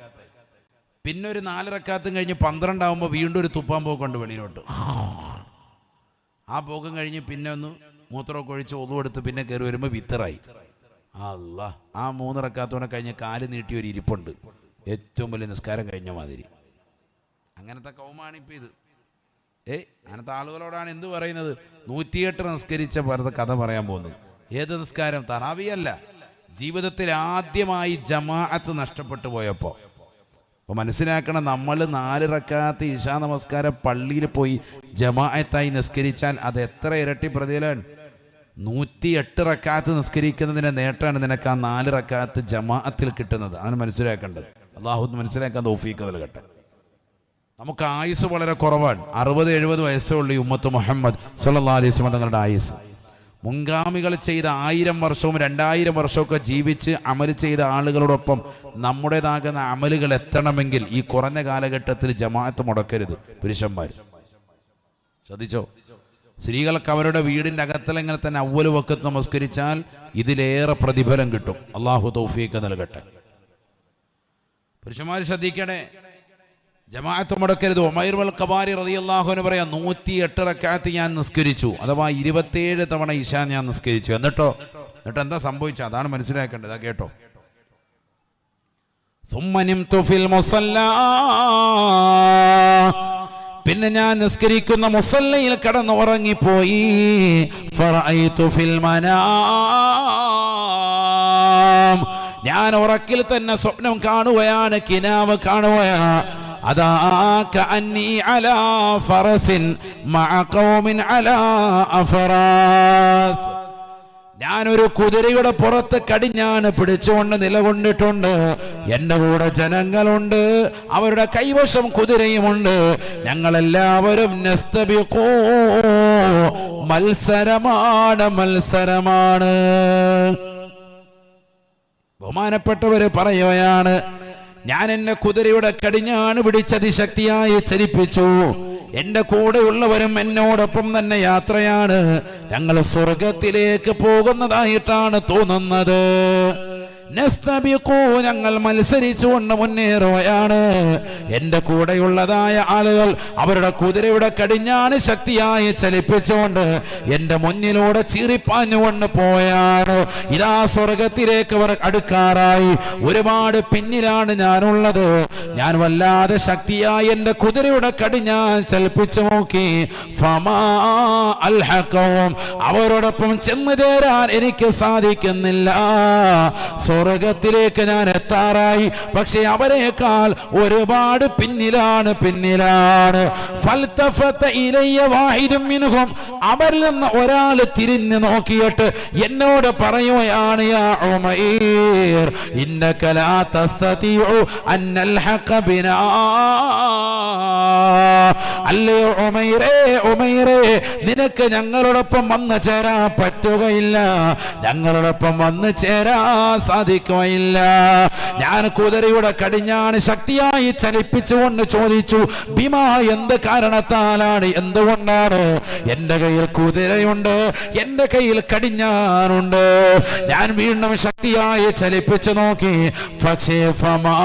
പിന്നെ ഒരു 4 റക്അത്തും കഴിഞ്ഞ് 12 ആകുമ്പോൾ വീണ്ടും ഒരു തുപ്പാൻ പോക്കുണ്ട് വെളിയിലോട്ട്. ആ പോക്കും കഴിഞ്ഞ് പിന്നെ ഒന്ന് മൂത്രമൊക്കെ ഒഴിച്ച് ഒതുവെടുത്ത് പിന്നെ കയറി വരുമ്പോൾ വിത്തറായി. അല്ലാ, ആ 3 റക്അത്തോടെ കഴിഞ്ഞ് കാല് നീട്ടിയൊരു ഇരിപ്പുണ്ട്, ഏറ്റവും വലിയ നിസ്കാരം കഴിഞ്ഞ മാതിരി. അങ്ങനത്തെ കൗമാണിപ്പോൾ ഇത്. അങ്ങനത്തെ ആളുകളോടാണ് എന്ത് പറയുന്നത്? 108 നിസ്കരിച്ച വെറുതെ കഥ പറയാൻ പോകുന്നത്. ഏത് നിസ്കാരം? തറാവിയല്ല. ജീവിതത്തിൽ ആദ്യമായി ജമാഅത്ത് നഷ്ടപ്പെട്ടു പോയപ്പോൾ. അപ്പോൾ മനസ്സിലാക്കണം, നമ്മൾ 4 റക്അത്ത് ഇശാ നമസ്കാരം പള്ളിയിൽ പോയി ജമാഅത്തായി നിസ്കരിച്ചാൽ അത് എത്ര ഇരട്ടി പ്രതിഫലമാണ്? 108 റക്അത്ത് നിസ്കരിക്കുന്നതിൻ്റെ നേട്ടമാണ് നിനക്ക് ആ 4 റക്അത്ത് ജമാഅത്തിൽ കിട്ടുന്നത്. ആണ് മനസ്സിലാക്കേണ്ടത്. അല്ലാഹു മനസ്സിലാക്കാൻ തൗഫീഖ് നൽകട്ടെ. നമുക്ക് ആയുസ് വളരെ കുറവാണ്. 60-70 വയസ്സേ ഉള്ളൂ ഈ ഉമ്മത്ത് മുഹമ്മദ് സല്ലല്ലാഹു അലൈഹി വസല്ലം തങ്ങളുടെ ആയുസ്. മുൻഗാമികൾ ചെയ്ത 1000 വർഷവും 2000 വർഷമൊക്കെ ജീവിച്ച് അമൽ ചെയ്ത ആളുകളോടൊപ്പം നമ്മുടേതാകുന്ന അമലുകൾ എത്തണമെങ്കിൽ ഈ കുറഞ്ഞ കാലഘട്ടത്തിൽ ജമാഅത്ത് മുടക്കരുത്. പുരുഷന്മാർ ശ്രദ്ധിച്ചോ, സ്ത്രീകൾക്ക് അവരുടെ വീടിൻ്റെ അകത്തിലെങ്ങനെ തന്നെ അവ്വല് വഖത്ത് നമസ്കരിച്ചാൽ ഇതിലേറെ പ്രതിഫലം കിട്ടും. അള്ളാഹു തൗഫീഖ് നൽകട്ടെ. പുരുഷന്മാർ ശ്രദ്ധിക്കണേ, ജമാഅത്ത് മുടക്കരുത്. ഉമൈർ ഇബ്നുൽ ഖവാരി റളിയല്ലാഹു അൻഹു പറയാം, 108 റക്അത്ത് ഞാൻ നിസ്കരിച്ചു, അഥവാ 27 തവണ ഇശാ ഞാൻ നിസ്കരിച്ചു. എന്നിട്ട് എന്താ സംഭവിച്ചത്? അതാണ് മനസ്സിലാക്കേണ്ടത്. കേട്ടോ, ثم نمت في المصلى, പിന്നെ ഞാൻ നിസ്കരിക്കുന്ന മുസല്ലയിൽ കിടന്ന് ഉറങ്ങിപ്പോയി. ഫറഅയ്തു ഫിൽ മനാം, ഞാൻ ഉറക്കിൽ തന്നെ സ്വപ്നം കാണുകയാണ്, കിനാവ് കാണുകയാണ്. അതാ കഅന്നി അലാ ഫറസിൻ മഅ ഖൗമിൻ അലാ അഫറാസ്, ഞാനൊരു കുതിരയുടെ പുറത്ത് കടിഞ്ഞാണ് പിടിച്ചുകൊണ്ട് നിലകൊണ്ടിട്ടുണ്ട്. എൻ്റെ കൂടെ ജനങ്ങളുണ്ട്, അവരുടെ കൈവശം കുതിരയുമുണ്ട്. ഞങ്ങളെല്ലാവരും നസ്തബിഖൂ, മത്സരമാണ്. ബഹുമാനപ്പെട്ടവര് പറയുകയാണ്, ഞാൻ എന്നെ കുതിരയുടെ കടിഞ്ഞാണ് പിടിച്ച് അതിശക്തിയായി ചലിപ്പിച്ചു. എന്റെ കൂടെയുള്ളവരും എന്നോടൊപ്പം തന്നെ യാത്രയാണ്. ഞങ്ങൾ സ്വർഗത്തിലേക്ക് പോകുന്നതായിട്ടാണ് തോന്നുന്നത്. ഞങ്ങൾ മത്സരിച്ചുകൊണ്ട് മുന്നേറുകയാണ്. എന്റെ കൂടെയുള്ളതായ ആളുകൾ അവരുടെ കുതിരയുടെ കടിഞ്ഞാണ് ശക്തിയായി ചലിപ്പിച്ചുകൊണ്ട് എന്റെ മുന്നിലൂടെ ചീറിപ്പാഞ്ഞുകൊണ്ട് പോയാണ്. ഇതാ സ്വർഗത്തിലേക്ക് അവർ അടുക്കാറായി. ഒരുപാട് പിന്നിലാണ് ഞാനുള്ളത്. ഞാൻ വല്ലാതെ ശക്തിയായി എന്റെ കുതിരയുടെ കടി ഞാൻ ചലിപ്പിച്ചു നോക്കി. ഫമാ അൽഹഖഹും, അവരോടൊപ്പം ചെന്ന് ചേരാൻ എനിക്ക് സാധിക്കുന്നില്ല. സ്വർഗത്തിലേക്ക് ഞാൻ എത്താറായി, പക്ഷെ അവരെക്കാൾ ഒരുപാട് പിന്നിലാണ്. ഫൽതഫത ഇലയ്യ വാഹിദും മിൻഹും, അവരിൽ നിന്ന് ഒരാൾ തിരിഞ്ഞു നോക്കിയിട്ട് എന്നോട് പറയുകയാണ്, യാ ഉമൈർ ഇന്നക ലാ തസ്തതിഉ അൻ നൽഹഖ ബിനാ. അല്ലയോ ഉമൈറേ, നിനക്ക് ഞങ്ങളോടൊപ്പം വന്നു ചേരാൻ പറ്റുകയില്ല, ഞങ്ങളോടൊപ്പം വന്നു ചേരാൻ സാധിക്കുകയില്ല. ഞാൻ കുതിരയുടെ കടിഞ്ഞാണ് ശക്തിയായി ചലിപ്പിച്ചുകൊണ്ട് ചോദിച്ചു, ബിമാ, എന്ത് കാരണത്താലാണ്, എന്തുകൊണ്ടാണ്? എന്റെ കയ്യിൽ കുതിരയുണ്ട്, എന്റെ കയ്യിൽ കടിഞ്ഞാനുണ്ട്. ഞാൻ വീണ്ടും ശക്തിയായി ചലിപ്പിച്ചു നോക്കി, പക്ഷേ ഫമാ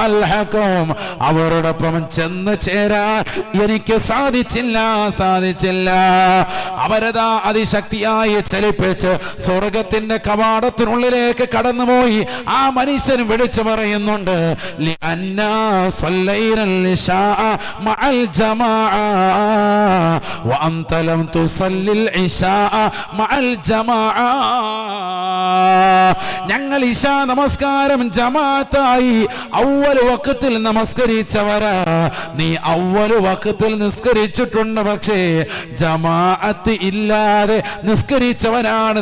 അൽഹഖഹും, അവരോടൊപ്പം ചെന്ന് ചേരാൻ എനിക്ക് സാധിച്ചില്ല. അവരതാ അതിശക്തിയായി ചലിപ്പിച്ച് സ്വർഗത്തിന്റെ കവാടത്തിനുള്ളിലേക്ക് കടന്നുപോയി. ആ മനുഷ്യൻ വിളിച്ചു പറയുന്നുണ്ട്, ലിഅന്നാ സല്ലൈനൽ ഇശാ മഅൽ ജമാഅ വഅൻത ലം തുസല്ലിൽ ഇശാ മഅൽ ജമാഅ. ഞങ്ങൾ ഇശാ നമസ്കാരം ജമാഅത്തായി അവ്വൽ വഖത്തിൽ നമസ്കരിച്ചവരാ. നീ അവ്വൽ വഖത്തിൽ നിസ്കരിച്ചിട്ടുണ്ട്, പക്ഷേ ജമാഅത്ത് ഇല്ലാതെ നിസ്കരിച്ചവനാണ്.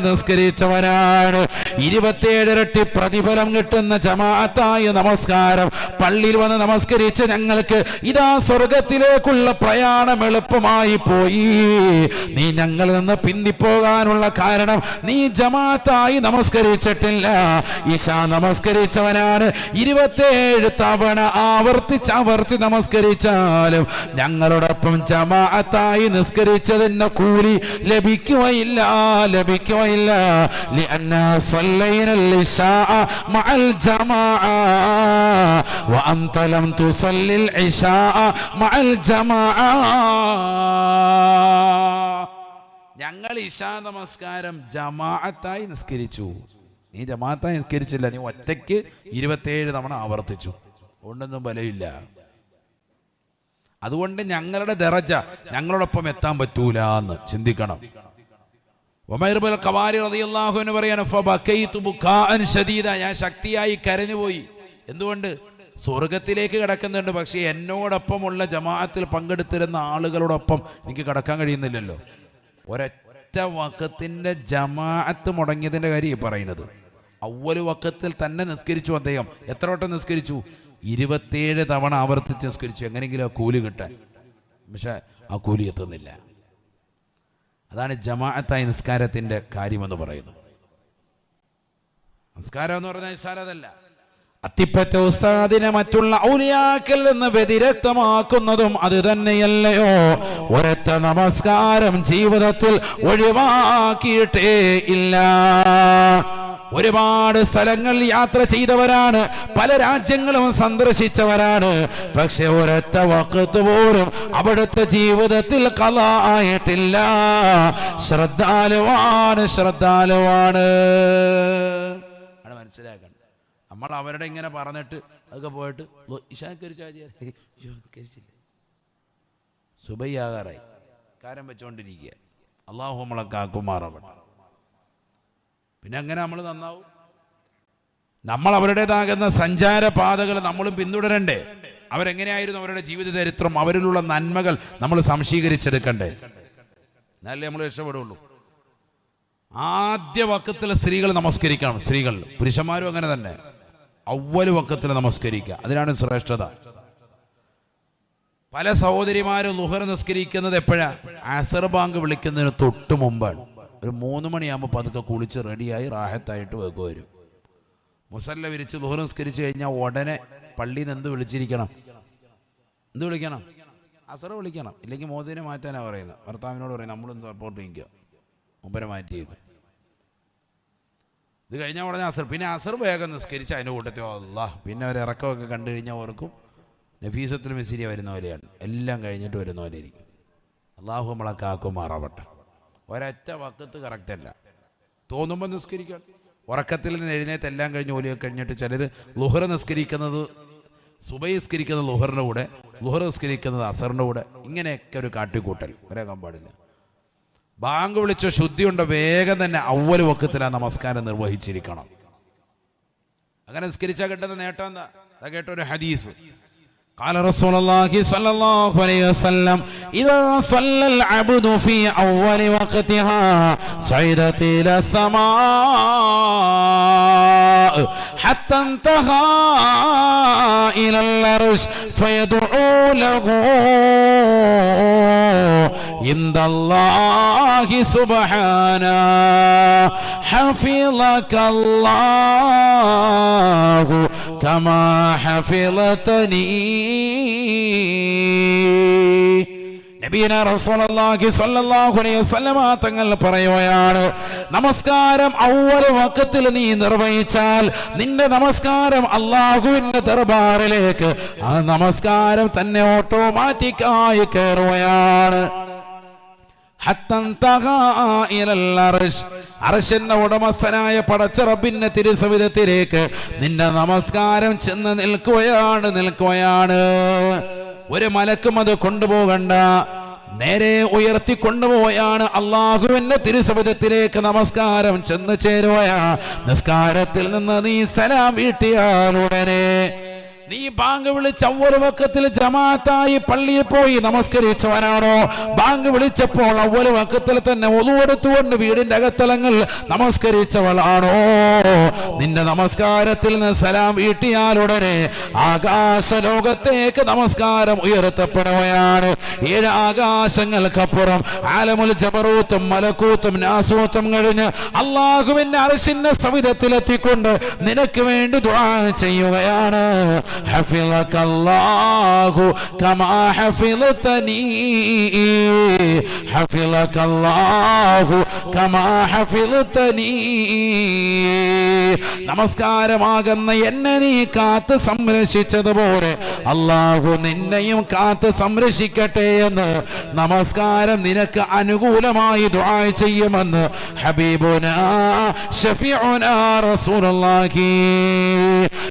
27 ഇരട്ടി പ്രതിഫലം കിട്ടുന്ന ജമാഅത്തായ നമസ്കാരം പള്ളിയിൽ വന്ന് നമസ്കരിച്ച് ഞങ്ങൾക്ക് ഇതാ സ്വർഗത്തിലേക്കുള്ള പ്രയാണം എളുപ്പമായി പോയി. നീ ഞങ്ങളിൽ നിന്ന് പിന്തിപ്പോകാനുള്ള കാരണം നീ ജമാഅത്തായി നമസ്കരിച്ചിട്ടില്ല. ഇശാ നമസ്കരിച്ചവനാണ്. 27 തവണ ആവർത്തിച്ച് നമസ്കരിച്ചാലും ഞങ്ങളോടൊപ്പം ജമാഅത്തായി നിസ്കരിച്ചതിന്റെ കൂലി ലഭിക്കുകയില്ല. ലിഅന്നാ സല്ലൈനൽ ഇശാ മഅൽ ജമാഅ വഅൻത ലം തുസല്ലിൽ ഇശാ മഅൽ ജമാഅ. ഞങ്ങൾ ഇശാ നമസ്കാരം ജമാഅത്തായി നിസ്കരിച്ചു, നീ ജമാഅത്തായി നിസ്കരിച്ചില്ല, നീ ഒറ്റയ്ക്ക് 27 തവണ ആവർത്തിച്ചു. അതുകൊണ്ടൊന്നും ബലമില്ല. അതുകൊണ്ട് ഞങ്ങളുടെ ദറജ ഞങ്ങളോടൊപ്പം എത്താൻ പറ്റൂല എന്ന് ചിന്തിക്കണം. ഉമൈർ ഇബ്നുൽ ഖവാരി റളിയല്ലാഹു അൻഹു പറയാണ്, ഫബകൈതു ബുകാഅൻ ശദീദ, ഞാൻ ശക്തിയായി കരഞ്ഞുപോയി. എന്തുകൊണ്ട്? സ്വർഗത്തിലേക്ക് കിടക്കുന്നുണ്ട്, പക്ഷേ എന്നോടൊപ്പമുള്ള ജമാഅത്തിൽ പങ്കെടുത്തിരുന്ന ആളുകളോടൊപ്പം എനിക്ക് കിടക്കാൻ കഴിയുന്നില്ലല്ലോ. ഒരൊറ്റ വഖത്തിന്റെ ജമാഅത്ത് മുടങ്ങിയതിന്റെ കാര്യം പറയുന്നത്. അവ്വൽ വഖത്തിൽ തന്നെ നിസ്കരിച്ചു അദ്ദേഹം. എത്ര വട്ടം നിസ്കരിച്ചു? 27 തവണ ആവർത്തിച്ച് നിസ്കരിച്ചു, എങ്ങനെയെങ്കിലും ആ കൂലി കിട്ടാൻ. പക്ഷെ ആ കൂലി എത്തുന്നില്ല. അതാണ് ജമാഅത്തായ നിസ്കാരത്തിന്റെ കാര്യമെന്ന് പറയുന്നത്. നിസ്കാരം എന്ന് പറഞ്ഞാൽ നിസ്കാരമല്ല. അത്തിപ്പറ്റ ഉസ്താദിനെ മറ്റുള്ള ഔലിയാക്കളിൽ നിന്ന് വ്യതിരക്തമാക്കുന്നതും അത് തന്നെയല്ലയോ. ഒരൊറ്റ നമസ്കാരം ജീവിതത്തിൽ ഒഴിവാക്കിയിട്ടേ ഇല്ല. ഒരുപാട് സ്ഥലങ്ങൾ യാത്ര ചെയ്തവരാണ്, പല രാജ്യങ്ങളും സന്ദർശിച്ചവരാണ്. പക്ഷെ ഒരൊറ്റ വഖത്ത് പോലും അവിടുത്തെ ജീവിതത്തിൽ ഖളാ ആയിട്ടില്ല. ശ്രദ്ധാലുവാണ്. മനസ്സിലാക്കണം. നമ്മൾ അവരുടെ ഇങ്ങനെ പറഞ്ഞിട്ട് അതൊക്കെ പോയിട്ട് സുബയ്യാകാറായി കാരം വെച്ചോണ്ടിരിക്കുക. അള്ളാഹു നമ്മളെ കാക്കുമാറാവട്ടെ. പിന്നെ അങ്ങനെ നമ്മൾ നന്നാവും. നമ്മൾ അവരുടേതാകുന്ന സഞ്ചാരപാതകൾ നമ്മളും പിന്തുടരണ്ടേ? അവരെങ്ങനെയായിരുന്നു അവരുടെ ജീവിത ചരിത്രം, അവരിലുള്ള നന്മകൾ നമ്മൾ സംശീകരിച്ചെടുക്കണ്ടേ? എന്നാലേ നമ്മൾ രക്ഷപ്പെടുള്ളൂ. ആദ്യ വഖത്തിൽ സ്ത്രീകൾ നമസ്കരിക്കണം. സ്ത്രീകൾ, പുരുഷന്മാരും അങ്ങനെ തന്നെ. അവ്വൽ വഖത്തിൽ നമസ്കരിക്കുക, അതിനാണ് ശ്രേഷ്ഠത. പല സഹോദരിമാരും ളുഹർ നിസ്കരിക്കുന്നത് എപ്പോഴാ? അസർ ബാങ്ക് വിളിക്കുന്നതിന് തൊട്ട് മുമ്പാണ്. ഒരു 3 മണിയാകുമ്പോൾ പതുക്കെ കുളിച്ച് റെഡിയായി റാഹത്തായിട്ട് വെക്കുക വരും. മുസല്ല വിരിച്ച് ളുഹർ നിസ്കരിച്ച് കഴിഞ്ഞാൽ ഉടനെ പള്ളിയിൽ നിന്ന് എന്ത് വിളിച്ചിരിക്കണം? എന്ത് വിളിക്കണം? അസർ വിളിക്കണം. ഇല്ലെങ്കിൽ മോദിനെ മാറ്റാനാണ് പറയുന്നത്. ഭർത്താവിനോട് പറയും നമ്മളും സപ്പോർട്ട് ചെയ്യുക, മുമ്പരെ മാറ്റിയേക്കും. ഇത് കഴിഞ്ഞാൽ ഉടനെ അസർ. പിന്നെ അസർ വേഗം നിസ്കരിച്ച് അതിൻ്റെ കൂട്ടത്തിൽ അല്ലാഹ്. പിന്നെ അവർ ഇറക്കമൊക്കെ കണ്ടു കഴിഞ്ഞാൽ ഓർക്കും നഫീസത്തുൽ മിസ്രിയ വരുന്ന പോലെയാണ്. എല്ലാം കഴിഞ്ഞിട്ട് വരുന്ന പോലെ ഇരിക്കും. അള്ളാഹു നമ്മളെ കാക്കുമാറാവട്ടെ. ഒരൊറ്റ വഖത്ത് കറക്റ്റല്ല. തോന്നുമ്പോൾ നിസ്കരിക്കാൻ. ഉറക്കത്തിൽ നിന്ന് എഴുന്നേറ്റ് എല്ലാം കഴിഞ്ഞ് ജോലിയൊക്കെ കഴിഞ്ഞിട്ട് ചിലർ ളുഹർ നിസ്കരിക്കുന്നത് സുബഹി നിസ്കരിക്കുന്നത് ളുഹറിൻ്റെ കൂടെ, ളുഹർ നിസ്കരിക്കുന്നത് അസറിൻ്റെ കൂടെ, ഇങ്ങനെയൊക്കെ ഒരു കാട്ടിക്കൂട്ടൽ വരാൻ പാടില്ല. ബാങ്ക് വിളിച്ച ശുദ്ധിയുണ്ട് വേഗം തന്നെ അവ്വൽ വക്കത്തിലാ നമസ്കാരം നിർവഹിച്ചിരിക്കണം. അങ്ങനെ നിസ്കരിച്ചാൽ കിട്ടുന്ന നേട്ടം എന്താ? കേട്ട ഒരു ഹദീസ്, قال رسول الله صلى الله عليه وسلم إذا صلى العبد في أول وقتها صعدت إلى السماء حتى انتهى إلى العرش فيدعو له عند الله سبحانه حفظك الله كما حفظتني. നബിയന റസൂലുള്ളാഹി സ്വല്ലല്ലാഹു അലൈഹി വസല്ലമ തങ്ങൾ പറയുകയാണ്, നമസ്കാരം അവ്വൽ വഖത്തിൽ നീ നിർവഹിച്ചാൽ നിന്റെ നമസ്കാരം അല്ലാഹുവിന്റെ ദർബാറിലേക്ക് ആ നമസ്കാരം തന്നെ ഓട്ടോമാറ്റിക്കായി കയറുകയാണ്. അർശിന്റെ ഉടമസ്ഥനായ പടച്ച റബ്ബിന്റെ തിരുസവിധത്തിലേക്ക് നിന്റെ നമസ്കാരം ചെന്ന് നിൽക്കുകയാണ്. ഒരു മലക്കും അത് കൊണ്ടുപോകണ്ട, നേരെ ഉയർത്തി കൊണ്ടുപോയാണ് അള്ളാഹുവിന്റെ തിരുസവിധത്തിലേക്ക് നമസ്കാരം ചെന്ന് ചേരുകയാ. നിസ്കാരത്തിൽ നിന്ന് നീ സലാം വീട്ടിയാലുടനെ നീ ബാങ്ക് വിളിച്ച അവ്വൽ വഖത്തിൽ ജമാഅത്തായി പള്ളിയിൽ പോയി നമസ്കരിച്ചവനാണോ? ബാങ്ക് വിളിച്ചപ്പോൾ അവ്വൽ വഖത്തിൽ തന്നെ wudu എടുത്തുകൊണ്ട് വീടിന്റെ അകത്തളങ്ങൾ നമസ്കരിച്ചവളാണോ? നിന്റെ നമസ്കാരത്തിൽ നിന്ന് സലാം വീട്ടിയാലുടനെ ആകാശ ലോകത്തേക്ക് നമസ്കാരം ഉയർത്തപ്പെടുകയാണ്. 7 ആകാശങ്ങൾക്കപ്പുറം ആലമുൽ ജബറൂത്തും മലക്കൂത്തും നാസൂത്തും കഴിഞ്ഞ് അള്ളാഹുവിന്റെ അർശിന്റെ സവിധത്തിലെത്തിക്കൊണ്ട് നിനക്ക് വേണ്ടി ദുആ ചെയ്യുകയാണ്. حفظك الله كما حفظتني حفظك الله كما حفظتني. നമസ്കാരമാകുന്ന എന്നെ നീ കാത്ത് സംരക്ഷിച്ചതുപോലെ അല്ലാഹു നിന്നെയും കാത്ത് സംരക്ഷിക്കട്ടെ എന്ന് നമസ്കാരം നിനക്ക് അനുകൂലമായി ദുആ ചെയ്യുമെന്ന് ഹബീബുനാ ഷഫീഉനാ റസൂലുള്ളാഹി